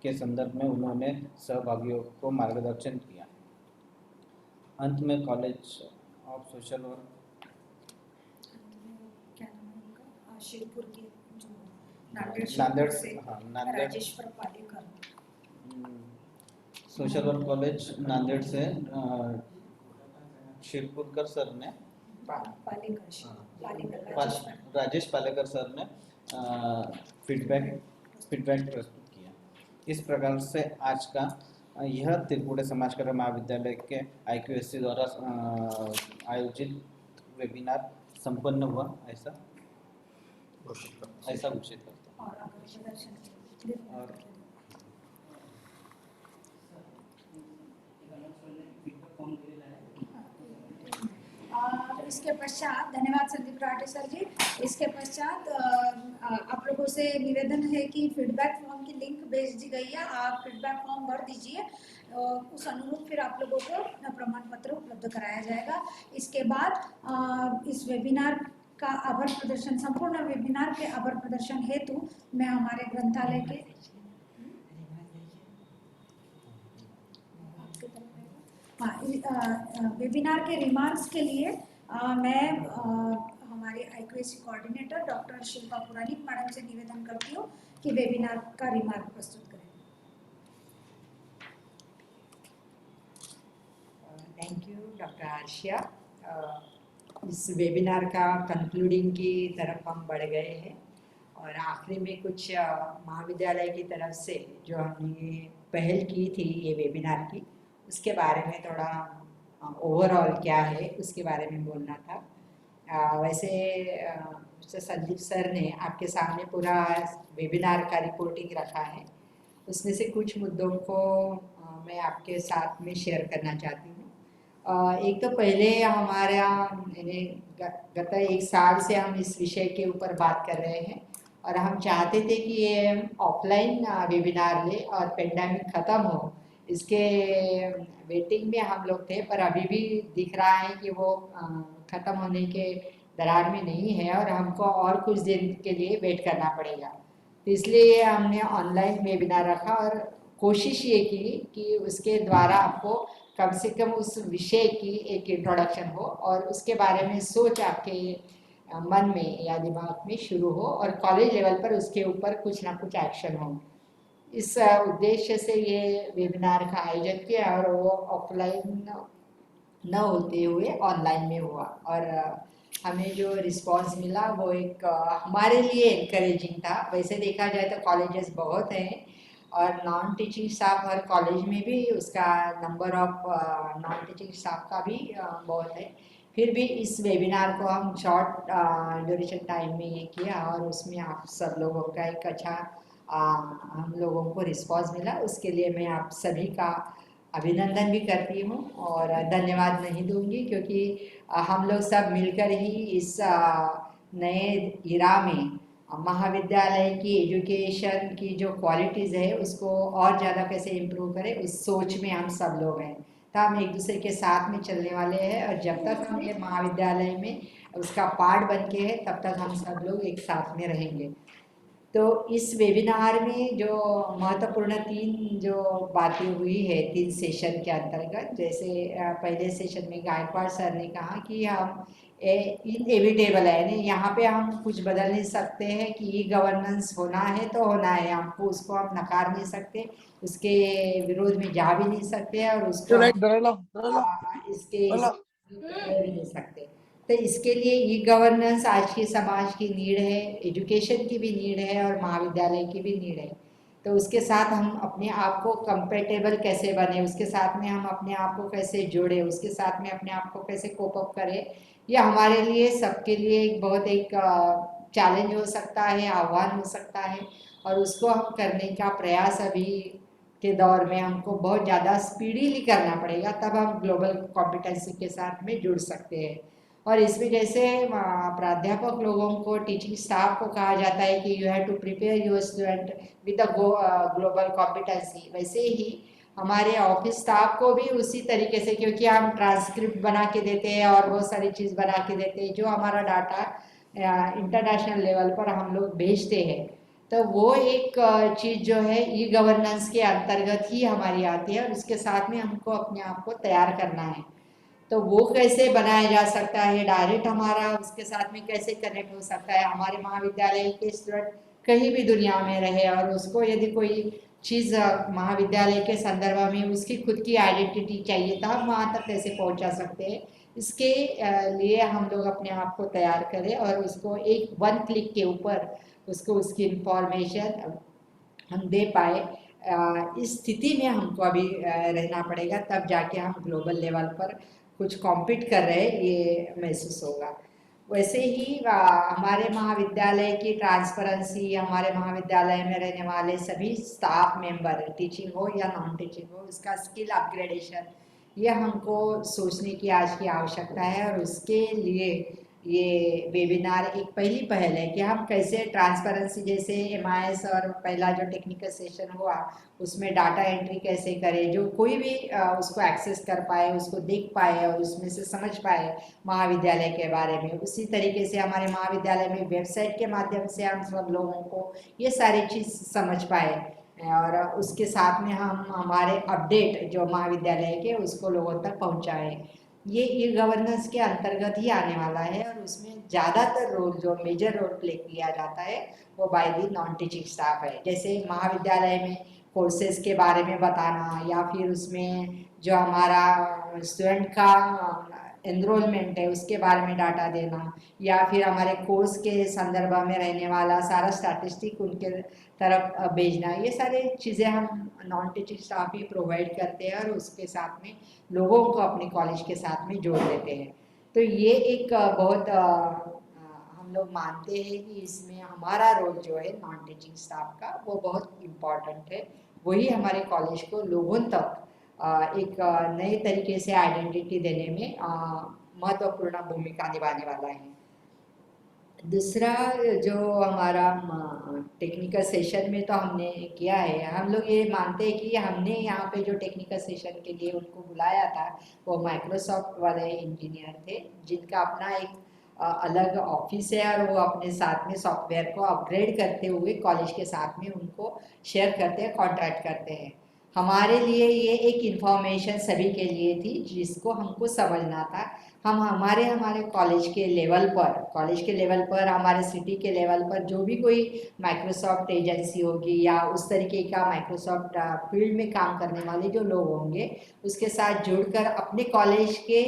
के संदर्भ में उन्होंने सहभागियों को मार्गदर्शन किया. अंत में कॉलेज ऑफ सोशल वर्क क्या नाम है उनका, शिरपुर के जो नांदेड़ नांदेड़ से Nanded Rajeshwar Palekar, social work college Nanded से शिरपुरकर सर ने राजेश पालेकर सर ने फीडबैक प्रस्तुत किया. इस प्रकार से आज का यह त्रिपुरा समाज कार्य महाविद्यालय के IQSC द्वारा आयोजित वेबिनार संपन्न हुआ ऐसा घोषित करते हैं. और इसके पश्चात धन्यवाद संदीप राठे सर जी। इसके पश्चात आप लोगों से निवेदन है कि फीडबैक फॉर्म की लिंक भेज दी गई है, आप फीडबैक फॉर्म भर दीजिए। उस अनुरूप फिर आप लोगों को प्रमाण पत्र उपलब्ध कराया जाएगा। इसके बाद इस वेबिनार का आभार प्रदर्शन, संपूर्ण वेबिनार के आभार प्रदर्शन हेतु मैं हमारे ग्रंथालय के वेबिनार के रिमार्क्स के लिए मैं हमारे IQAC कोऑर्डिनेटर डॉक्टर शिल्पा पुराणिक मैडम से निवेदन करती हूँ कि वेबिनार का रिमार्क प्रस्तुत करें। Thank you doctor Arshiya. इस वेबिनार का कंक्लूडिंग की तरफ हम बढ़ गए हैं और आखिरी में कुछ महाविद्यालय की तरफ से जो हमने पहल की थी ये वेबिनार की, उसके बारे में थोड़ा ओवरऑल क्या है उसके बारे में बोलना था। वैसे मिस्टर संदीप सर ने आपके सामने पूरा वेबिनार का रिपोर्टिंग रखा है, उसमें से कुछ मुद्दों को मैं आपके साथ में शेयर करना चाहती हूँ। एक तो पहले हमारा गत 1 साल से हम इस विषय के ऊपर बात कर रहे हैं और हम चाहते थे कि ये ऑफलाइन वेबिनार ले और पेंडेमिक ख़त्म हो, इसके वेटिंग में हम लोग थे, पर अभी भी दिख रहा है कि वो ख़त्म होने के दरार में नहीं है और हमको और कुछ दिन के लिए वेट करना पड़ेगा। तो इसलिए हमने ऑनलाइन वेबिनार रखा और कोशिश ये की कि उसके द्वारा आपको कम से कम उस विषय की एक इंट्रोडक्शन हो और उसके बारे में सोच आपके मन में या दिमाग में शुरू हो और कॉलेज लेवल पर उसके ऊपर कुछ ना कुछ एक्शन हो। इस उद्देश्य से ये वेबिनार का आयोजन किया और वो ऑफलाइन न होते हुए ऑनलाइन में हुआ और हमें जो रिस्पांस मिला वो एक हमारे लिए इनकरेजिंग था। वैसे देखा जाए तो कॉलेजेस बहुत हैं और नॉन टीचिंग स्टाफ हर कॉलेज में भी उसका number of non teaching staff का भी बहुत है, फिर भी इस वेबिनार को हम शॉर्ट ड्यूरेशन टाइम में ये किया और उसमें आप सब लोगों का एक अच्छा हम लोगों को रिस्पांस मिला। उसके लिए मैं आप सभी का अभिनंदन भी करती हूँ और धन्यवाद नहीं दूंगी, क्योंकि हम लोग सब मिलकर ही इस नए इरा में महाविद्यालय की एजुकेशन की जो क्वालिटीज़ है उसको और ज़्यादा कैसे इम्प्रूव करें उस सोच में हम सब लोग हैं। तो हम एक दूसरे के साथ में चलने वाले हैं और जब तक हम ये महाविद्यालय में उसका पार्ट बन के है तब तक हम सब लोग एक साथ में रहेंगे। तो इस वेबिनार में जो महत्वपूर्ण 3 जो बातें हुई है 3 सेशन के अंतर्गत, जैसे पहले सेशन में गायकवाड़ सर ने कहा कि हम इनएविटेबल है, यानी यहाँ पे हम कुछ बदल नहीं सकते हैं कि ई गवर्नेंस होना है तो होना है, हमको उसको हम नकार नहीं सकते, उसके विरोध में जा भी नहीं सकते और उसको इसके भी नहीं सकते। तो इसके लिए ई गवर्नेंस आज के समाज की नीड है, एजुकेशन की भी नीड है और महाविद्यालय की भी नीड है। तो उसके साथ हम अपने आप को कंपेटेबल कैसे बने, उसके साथ में हम अपने आप को कैसे जोड़े, उसके साथ में अपने आप को कैसे कोप अप करें, यह हमारे लिए सबके लिए एक बहुत एक चैलेंज हो सकता है, आह्वान हो सकता है और उसको हम करने का प्रयास अभी के दौर में हमको बहुत ज़्यादा स्पीडीली करना पड़ेगा, तब हम ग्लोबल कॉम्पिटेंसी के साथ में जुड़ सकते हैं। और इसमें जैसे प्राध्यापक लोगों को, टीचिंग स्टाफ को कहा जाता है कि you have to prepare your student with the global competency, वैसे ही हमारे ऑफिस स्टाफ को भी उसी तरीके से, क्योंकि हम ट्रांसक्रिप्ट बना के देते हैं और बहुत सारी चीज़ बना के देते हैं जो हमारा डाटा इंटरनेशनल लेवल पर हम लोग भेजते हैं, तो वो एक चीज़ जो है ई गवर्नेंस के अंतर्गत ही हमारी आती है और उसके साथ में हमको अपने आप को तैयार करना है। तो वो कैसे बनाया जा सकता है, डायरेक्ट हमारा उसके साथ में कैसे कनेक्ट हो सकता है, हमारे महाविद्यालय के स्टूडेंट कहीं भी दुनिया में रहे और उसको यदि कोई चीज़ महाविद्यालय के संदर्भ में उसकी खुद की आइडेंटिटी चाहिए तो हम वहाँ तक कैसे पहुँचा सकते हैं, इसके लिए हम लोग अपने आप को तैयार करें और उसको एक 1 क्लिक के ऊपर उसको उसकी इंफॉर्मेशन हम दे पाए। इस स्थिति में हमको अभी रहना पड़ेगा, तब जाके हम ग्लोबल लेवल पर कुछ कॉम्पीट कर रहे ये महसूस होगा। वैसे ही हमारे महाविद्यालय की ट्रांसपेरेंसी, हमारे महाविद्यालय में रहने वाले सभी स्टाफ मेंबर, टीचिंग हो या नॉन टीचिंग हो, उसका स्किल अपग्रेडेशन ये हमको सोचने की आज की आवश्यकता है और उसके लिए ये वेबिनार एक पहली पहल है कि हम कैसे ट्रांसपेरेंसी, जैसे MIS और पहला जो टेक्निकल सेशन हुआ उसमें डाटा एंट्री कैसे करें, जो कोई भी उसको एक्सेस कर पाए, उसको देख पाए और उसमें से समझ पाए महाविद्यालय के बारे में। उसी तरीके से हमारे महाविद्यालय में वेबसाइट के माध्यम से हम सब लोगों को ये सारी चीज़ समझ पाए और उसके साथ में हम हमारे अपडेट जो महाविद्यालय के उसको लोगों तक पहुंचाएं। ये ई गवर्नेंस के अंतर्गत ही आने वाला है और उसमें ज़्यादातर रोल, जो मेजर रोल प्ले किया जाता है वो by the non teaching staff है। जैसे महाविद्यालय में कोर्सेज के बारे में बताना या फिर उसमें जो हमारा स्टूडेंट का एनरोलमेंट है उसके बारे में डाटा देना या फिर हमारे कोर्स के संदर्भ में रहने वाला सारा स्टैटिस्टिक उनके तरफ भेजना, ये सारी चीज़ें हम नॉन टीचिंग स्टाफ ही प्रोवाइड करते हैं और उसके साथ में लोगों को अपने कॉलेज के साथ में जोड़ देते हैं। तो ये एक बहुत हम लोग मानते हैं कि इसमें हमारा रोल जो है नॉन टीचिंग स्टाफ का वो बहुत इम्पॉर्टेंट है। वही हमारे कॉलेज को लोगों तक एक नए तरीके से आइडेंटिटी देने में महत्वपूर्ण भूमिका निभाने वाला है। दूसरा जो हमारा टेक्निकल सेशन में तो हमने किया है, हम लोग ये मानते हैं कि हमने यहाँ पे जो टेक्निकल सेशन के लिए उनको बुलाया था वो माइक्रोसॉफ्ट वाले इंजीनियर थे जिनका अपना एक अलग ऑफिस है और वो अपने साथ में सॉफ्टवेयर को अपग्रेड करते हुए कॉलेज के साथ में उनको शेयर करते हैं, कॉन्ट्रैक्ट करते हैं। हमारे लिए ये एक इन्फॉर्मेशन सभी के लिए थी जिसको हमको समझना था। हम हमारे कॉलेज के लेवल पर हमारे सिटी के लेवल पर जो भी कोई माइक्रोसॉफ्ट एजेंसी होगी या उस तरीके का माइक्रोसॉफ्ट फील्ड में काम करने वाले जो लोग होंगे उसके साथ जुड़कर अपने कॉलेज के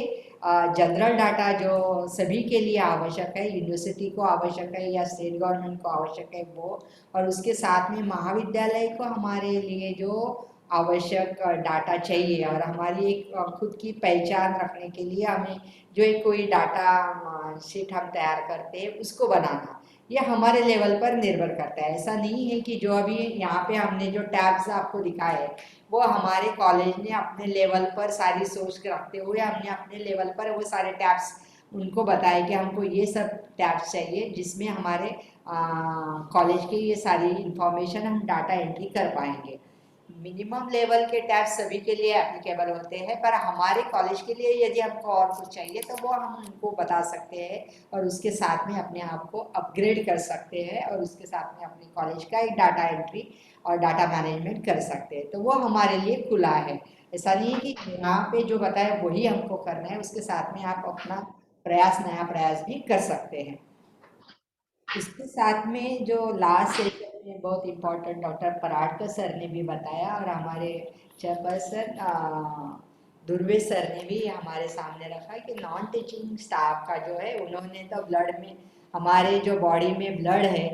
जनरल डाटा जो सभी के लिए आवश्यक है, यूनिवर्सिटी को आवश्यक है या स्टेट गवर्नमेंट को आवश्यक है वो, और उसके साथ में महाविद्यालय को हमारे लिए जो आवश्यक डाटा चाहिए और हमारी एक खुद की पहचान रखने के लिए हमें जो एक कोई डाटा शीट हम तैयार करते हैं उसको बनाना, ये हमारे लेवल पर निर्भर करता है। ऐसा नहीं है कि जो अभी यहाँ पे हमने जो टैब्स आपको दिखाए वो हमारे कॉलेज ने अपने लेवल पर सारी सोच रखते हुए हमने अपने लेवल पर वो सारे टैब्स उनको बताए कि हमको ये सब टैब्स चाहिए जिसमें हमारे कॉलेज की ये सारी इंफॉर्मेशन हम डाटा एंट्री कर पाएंगे। मिनिमम लेवल के टैब्स सभी के लिए एप्लीकेबल होते हैं पर हमारे कॉलेज के लिए यदि हमको और कुछ चाहिए तो वो हम उनको बता सकते हैं और उसके साथ में अपने आप को अपग्रेड कर सकते हैं और उसके साथ में अपने कॉलेज का एक डाटा एंट्री और डाटा मैनेजमेंट कर सकते हैं। तो वो हमारे लिए खुला है, ऐसा नहीं है कि यहाँ पे जो बताया वही हमको करना है, उसके साथ में आप अपना नया प्रयास भी कर सकते हैं। इसके साथ में जो लास्ट सेशन में बहुत इम्पोर्टेंट डॉक्टर पराडकर सर ने भी बताया और हमारे चेयरपर्सन दुर्वे सर ने भी हमारे सामने रखा कि नॉन टीचिंग स्टाफ का जो है उन्होंने तो ब्लड में हमारे जो बॉडी में ब्लड है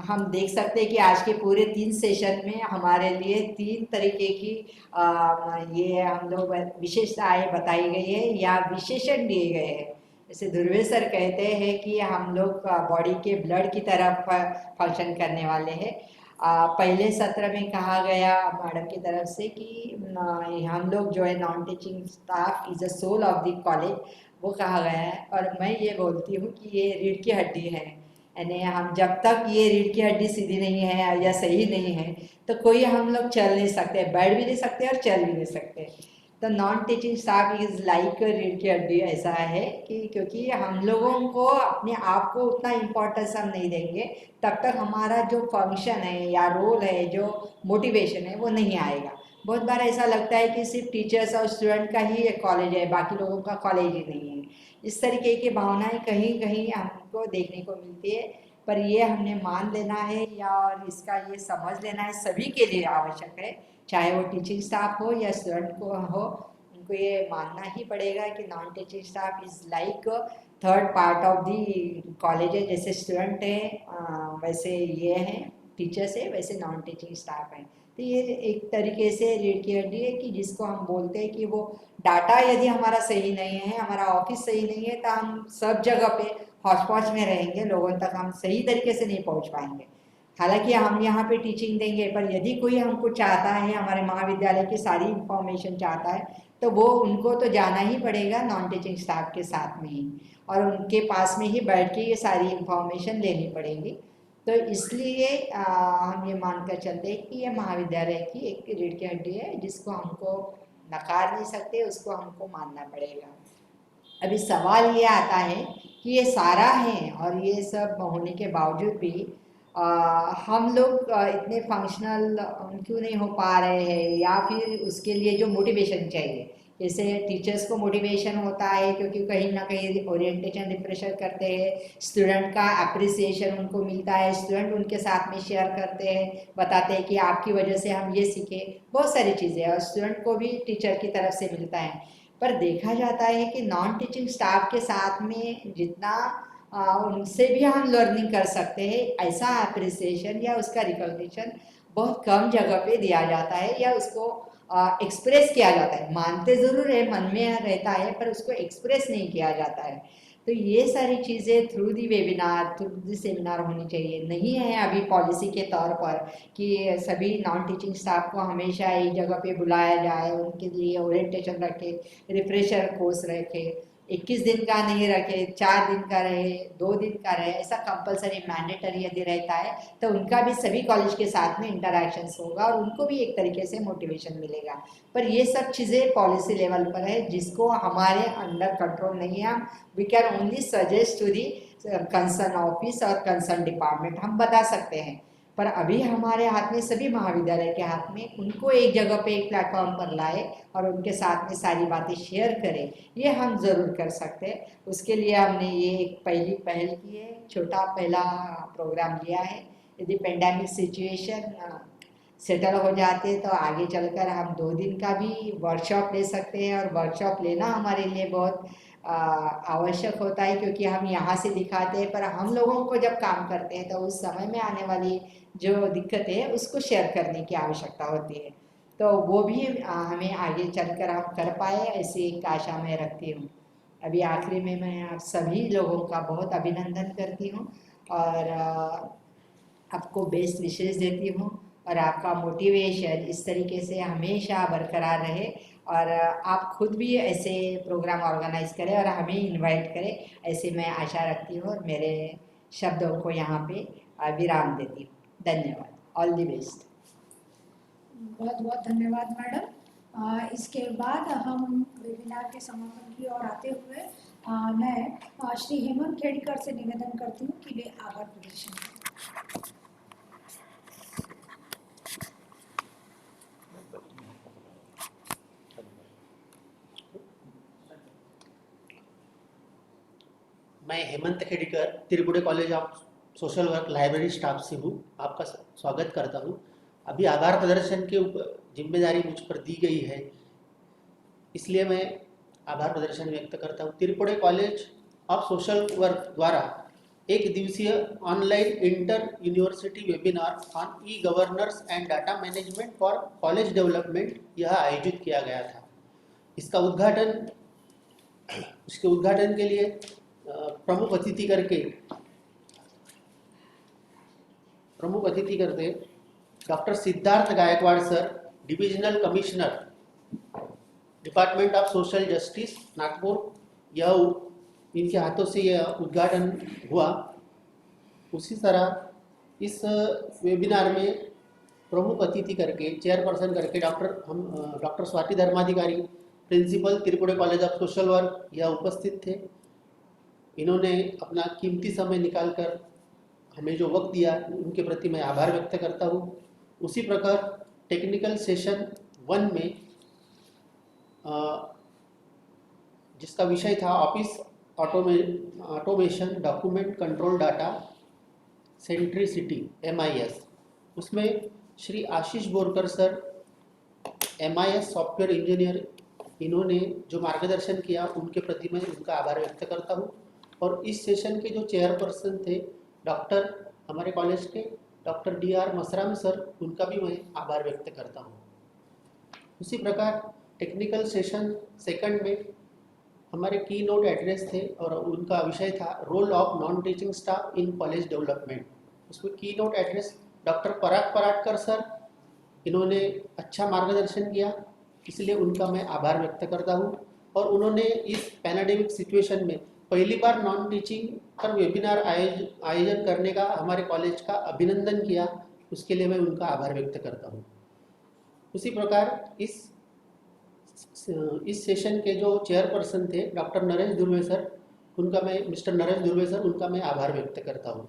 हम देख सकते हैं कि आज के पूरे 3 सेशन में हमारे लिए 3 तरीके की ये हम लोग विशेषताएं बताई गई है या विशेषण दिए गए हैं। जैसे ध्रुवे सर कहते हैं कि हम लोग बॉडी के ब्लड की तरफ फंक्शन करने वाले हैं। पहले सत्र में कहा गया मैडम की तरफ से कि हम लोग जो है non teaching staff is a soul of the college, वो कहा गया है और मैं ये बोलती हूँ कि ये रीढ़ की हड्डी है, यानी हम जब तक ये रीढ़ की हड्डी सीधी नहीं है या सही नहीं है तो कोई हम लोग चल नहीं सकते, बैठ भी नहीं सकते और चल भी नहीं सकते। तो non teaching staff is like रीढ़ की हड्डी, ऐसा है कि क्योंकि हम लोगों को अपने आप को उतना इम्पोर्टेंस हम नहीं देंगे तब तक हमारा जो फंक्शन है या रोल है, जो मोटिवेशन है वो नहीं आएगा। बहुत बार ऐसा लगता है कि सिर्फ टीचर्स और स्टूडेंट का ही एक कॉलेज है, बाकी लोगों का कॉलेज ही नहीं है। इस तरीके की भावनाएं कहीं कहीं हमको देखने को मिलती है, पर ये हमने मान लेना है या और इसका ये समझ लेना है सभी के लिए आवश्यक है, चाहे वो टीचिंग स्टाफ हो या स्टूडेंट को हो, उनको ये मानना ही पड़ेगा कि non teaching staff is like third part of the college है। जैसे स्टूडेंट है वैसे ये हैं, टीचर्स है वैसे नॉन टीचिंग स्टाफ हैं। तो ये एक तरीके से रीढ़ की हड्डी है कि जिसको हम बोलते हैं कि वो डाटा यदि हमारा सही नहीं है, हमारा ऑफिस सही नहीं है तो हम सब जगह पे हौच-पौच में रहेंगे, लोगों तक हम सही तरीके से नहीं पहुंच पाएंगे। हालांकि हम यहाँ पे टीचिंग देंगे पर यदि कोई हमको चाहता है, हमारे महाविद्यालय की सारी इंफॉर्मेशन चाहता है तो वो उनको तो जाना ही पड़ेगा नॉन टीचिंग स्टाफ के साथ में ही, और उनके पास में ही बैठ के ये सारी इंफॉर्मेशन लेनी पड़ेगी। तो इसलिए हम ये मानकर चलते हैं कि ये महाविद्यालय की एक रीढ़ की हड्डी है, जिसको हमको नकार नहीं सकते, उसको हमको मानना पड़ेगा। अभी सवाल ये आता है कि ये सारा है और ये सब होने के बावजूद भी हम लोग इतने फंक्शनल क्यों नहीं हो पा रहे हैं, या फिर उसके लिए जो मोटिवेशन चाहिए, जैसे टीचर्स को मोटिवेशन होता है क्योंकि कहीं ना कहीं ओरिएंटेशन रिफ्रेशर करते हैं, स्टूडेंट का अप्रिसिएशन उनको मिलता है, स्टूडेंट उनके साथ में शेयर करते हैं, बताते हैं कि आपकी वजह से हम ये सीखे, बहुत सारी चीज़ें, और स्टूडेंट को भी टीचर की तरफ से मिलता है। पर देखा जाता है कि नॉन टीचिंग स्टाफ के साथ में जितना उनसे भी हम लर्निंग कर सकते हैं, ऐसा अप्रिसिएशन या उसका रिकॉग्निशन बहुत कम जगह पे दिया जाता है, या उसको एक्सप्रेस किया जाता है। मानते ज़रूर है, मन में रहता है, पर उसको एक्सप्रेस नहीं किया जाता है। तो ये सारी चीज़ें through the webinar, through the seminar होनी चाहिए। नहीं है अभी पॉलिसी के तौर पर कि सभी नॉन टीचिंग स्टाफ को हमेशा एक जगह पे बुलाया जाए, उनके लिए ओरिएंटेशन रखे, रिफ्रेशर कोर्स रखे, 21 दिन का नहीं रखे, 4 दिन का रहे, 2 दिन का रहे, ऐसा कंपलसरी मैंडेटरी यदि रहता है तो उनका भी सभी कॉलेज के साथ में इंटरैक्शंस होगा और उनको भी एक तरीके से मोटिवेशन मिलेगा। पर ये सब चीज़ें पॉलिसी लेवल पर है, जिसको हमारे अंडर कंट्रोल नहीं है। हम we can only suggest to the concern office और कंसर्न डिपार्टमेंट, हम बता सकते हैं। पर अभी हमारे हाथ में, सभी महाविद्यालय के हाथ में, उनको एक जगह पे एक प्लेटफॉर्म पर लाए और उनके साथ में सारी बातें शेयर करें, ये हम ज़रूर कर सकते हैं। उसके लिए हमने ये एक पहल की है, छोटा पहला प्रोग्राम लिया है। यदि पेंडेमिक सिचुएशन सेटल हो जाते तो आगे चलकर हम 2 दिन का भी वर्कशॉप ले सकते हैं, और वर्कशॉप लेना हमारे लिए बहुत आवश्यक होता है, क्योंकि हम यहाँ से दिखाते हैं, पर हम लोगों को जब काम करते हैं तो उस समय में आने वाली जो दिक्कतें है उसको शेयर करने की आवश्यकता होती है। तो वो भी हमें आगे चलकर हम कर पाए, ऐसी एक आशा मैं रखती हूँ। अभी आखिरी में मैं आप सभी लोगों का बहुत अभिनंदन करती हूँ और आपको बेस्ट विशेष देती हूँ, और आपका मोटिवेशन इस तरीके से हमेशा बरकरार रहे, और आप खुद भी ऐसे प्रोग्राम ऑर्गेनाइज करें और हमें इनवाइट करें, ऐसे मैं आशा रखती हूँ, और मेरे शब्दों को यहाँ पे विराम देती हूँ। धन्यवाद। All the best. बहुत बहुत धन्यवाद मैडम। इसके बाद हम वेबिनार के समापन की ओर आते हुए मैं श्री हेमंत खेड़कर से निवेदन करती हूँ कि वे आभार प्रदर्शन करें। मैं Hemant Khedkar, Tripure college of social work library staff से हूँ। आपका स्वागत करता हूँ। अभी आभार प्रदर्शन की जिम्मेदारी मुझ पर दी गई है, इसलिए मैं आभार प्रदर्शन व्यक्त करता हूँ। Tripure college of social work द्वारा एक दिवसीय online inter university webinar on e governance and data management for college development यह आयोजित किया गया था। इसके उद्घाटन के लिए प्रमुख अतिथि करते doctor Siddharth Gaikwad sir, divisional commissioner department of social justice Nagpur, इनके हाथों से यह उद्घाटन हुआ। उसी तरह इस वेबिनार में प्रमुख अतिथि करके, चेयरपर्सन करके doctor Swati Dharmadhikari, principal Tripure college of social work, यह उपस्थित थे। इन्होंने अपना कीमती समय निकालकर हमें जो वक्त दिया, उनके प्रति मैं आभार व्यक्त करता हूँ। उसी प्रकार टेक्निकल सेशन 1 में जिसका विषय था office automation document control data centricity MIS, उसमें Shri Ashish Borkar sir, MIS software engineer, इन्होंने जो मार्गदर्शन किया उनके प्रति मैं उनका आभार व्यक्त करता हूँ। और इस सेशन के जो चेयरपर्सन थे हमारे कॉलेज के डॉक्टर DR मसराम सर, उनका भी मैं आभार व्यक्त करता हूँ। उसी प्रकार टेक्निकल सेशन 2 में हमारे की नोट एड्रेस थे और उनका विषय था role of non teaching staff in college development. उसमें keynote address doctor Parag Paratkar sir, इन्होंने अच्छा मार्गदर्शन किया। इसलिए उनका मैं आभार व्यक्त करता हूँ। और उन्होंने इस पैंडेमिक सिचुएशन में पहली बार नॉन टीचिंग पर वेबिनार आयोजन करने का हमारे कॉलेज का अभिनंदन किया, उसके लिए मैं उनका आभार व्यक्त करता हूँ। उसी प्रकार इस सेशन के जो चेयरपर्सन थे डॉक्टर नरेश धुर्वे सर, उनका मैं उनका मैं आभार व्यक्त करता हूँ।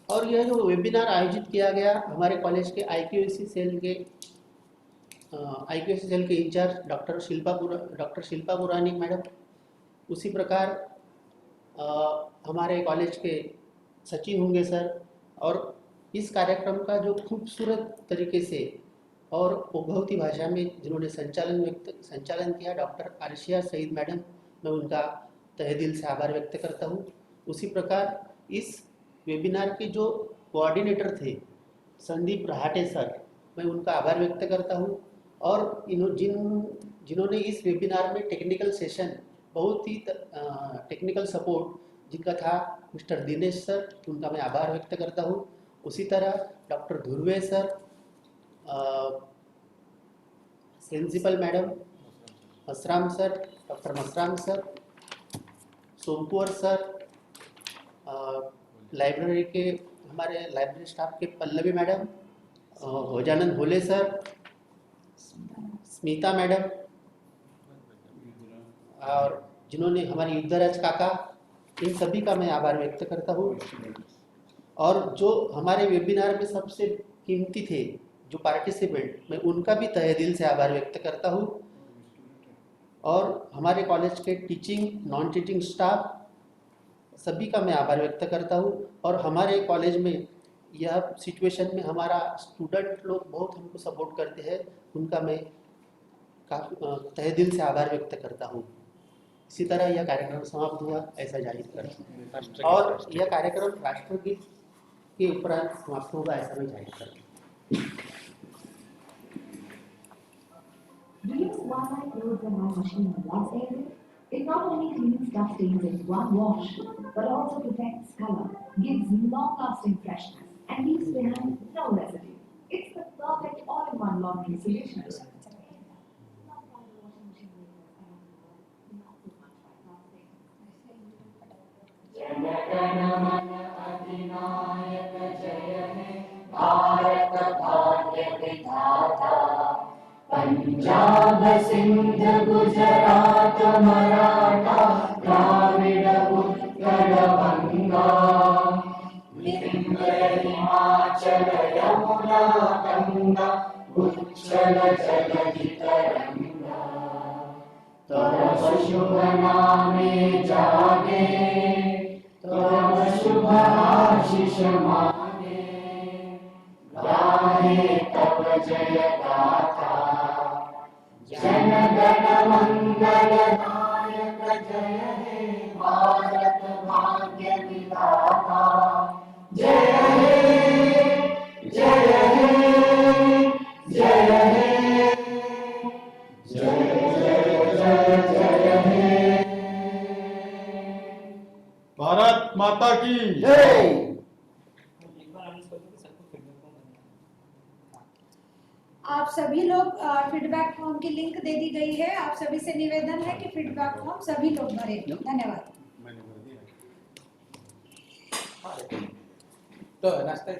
और यह जो वेबिनार आयोजित किया गया हमारे कॉलेज के IQAC सेल के in charge doctor Shilpa Puranic madam, उसी प्रकार हमारे कॉलेज के सचिव होंगे सर, और इस कार्यक्रम का जो खूबसूरत तरीके से और उभवती भाषा में जिन्होंने संचालन किया डॉक्टर आरशिया सईद मैडम, मैं उनका तहे दिल से आभार व्यक्त करता हूँ। उसी प्रकार इस वेबिनार के जो कोऑर्डिनेटर थे संदीप रहाटे सर, मैं उनका आभार व्यक्त करता हूँ। और जिन्होंने इस वेबिनार में टेक्निकल सेशन बहुत ही टेक्निकल सपोर्ट जिनका था मिस्टर दिनेश सर, उनका मैं आभार व्यक्त करता हूँ। उसी तरह doctor Dhurve sir, principal madam Masram sir, doctor Masram sir, Somkuwar sir, library के हमारे लाइब्रेरी स्टाफ के पल्लवी मैडम, भोजानंद होले सर, स्मिता मैडम, और जिन्होंने हमारे युद्धराज काका, इन सभी का मैं आभार व्यक्त करता हूँ। और जो हमारे वेबिनार में सबसे कीमती थे जो पार्टिसिपेंट, मैं उनका भी तहे दिल से आभार व्यक्त करता हूँ। और हमारे कॉलेज के टीचिंग नॉन टीचिंग स्टाफ सभी का मैं आभार व्यक्त करता हूँ। और हमारे कॉलेज में यह सिचुएशन में हमारा स्टूडेंट लोग बहुत हमको सपोर्ट करते हैं, उनका मैं तहे दिल से आभार व्यक्त करता हूँ। इसी तरह यह कार्यक्रम समाप्त हुआ ऐसा जाहिर करता हूँ, और यह कार्यक्रम राष्ट्रगीत के उपरांत समाप्त होगा ऐसा मैं जाहिर करता हूँ। Do you use one-eye clothes and my machine in one area? It not only cleans dust stains in one wash, but also protects color, gives long-lasting freshness, and leaves behind no residue. It's the perfect all-in-one laundry solution. Punjab Sindh Gujarat Maratha Dravid Utkal बंगा विंध्य हिमाचल यमुना गंगा उच्छल जलधि तरंगा तव शुभ नामे जागे तव शुभ आशीष मांगे गाहे तव जय गाथा जन गण मंगल नायक जय हे भारत भाग्य विधाता जय हे जय हे जय हे जय जय जय जय हे। भारत माता की जय। आप सभी लोग फीडबैक फॉर्म की लिंक दे दी गई है। आप सभी से निवेदन है कि फीडबैक फॉर्म सभी लोग भरें। धन्यवाद। तो नाश्ता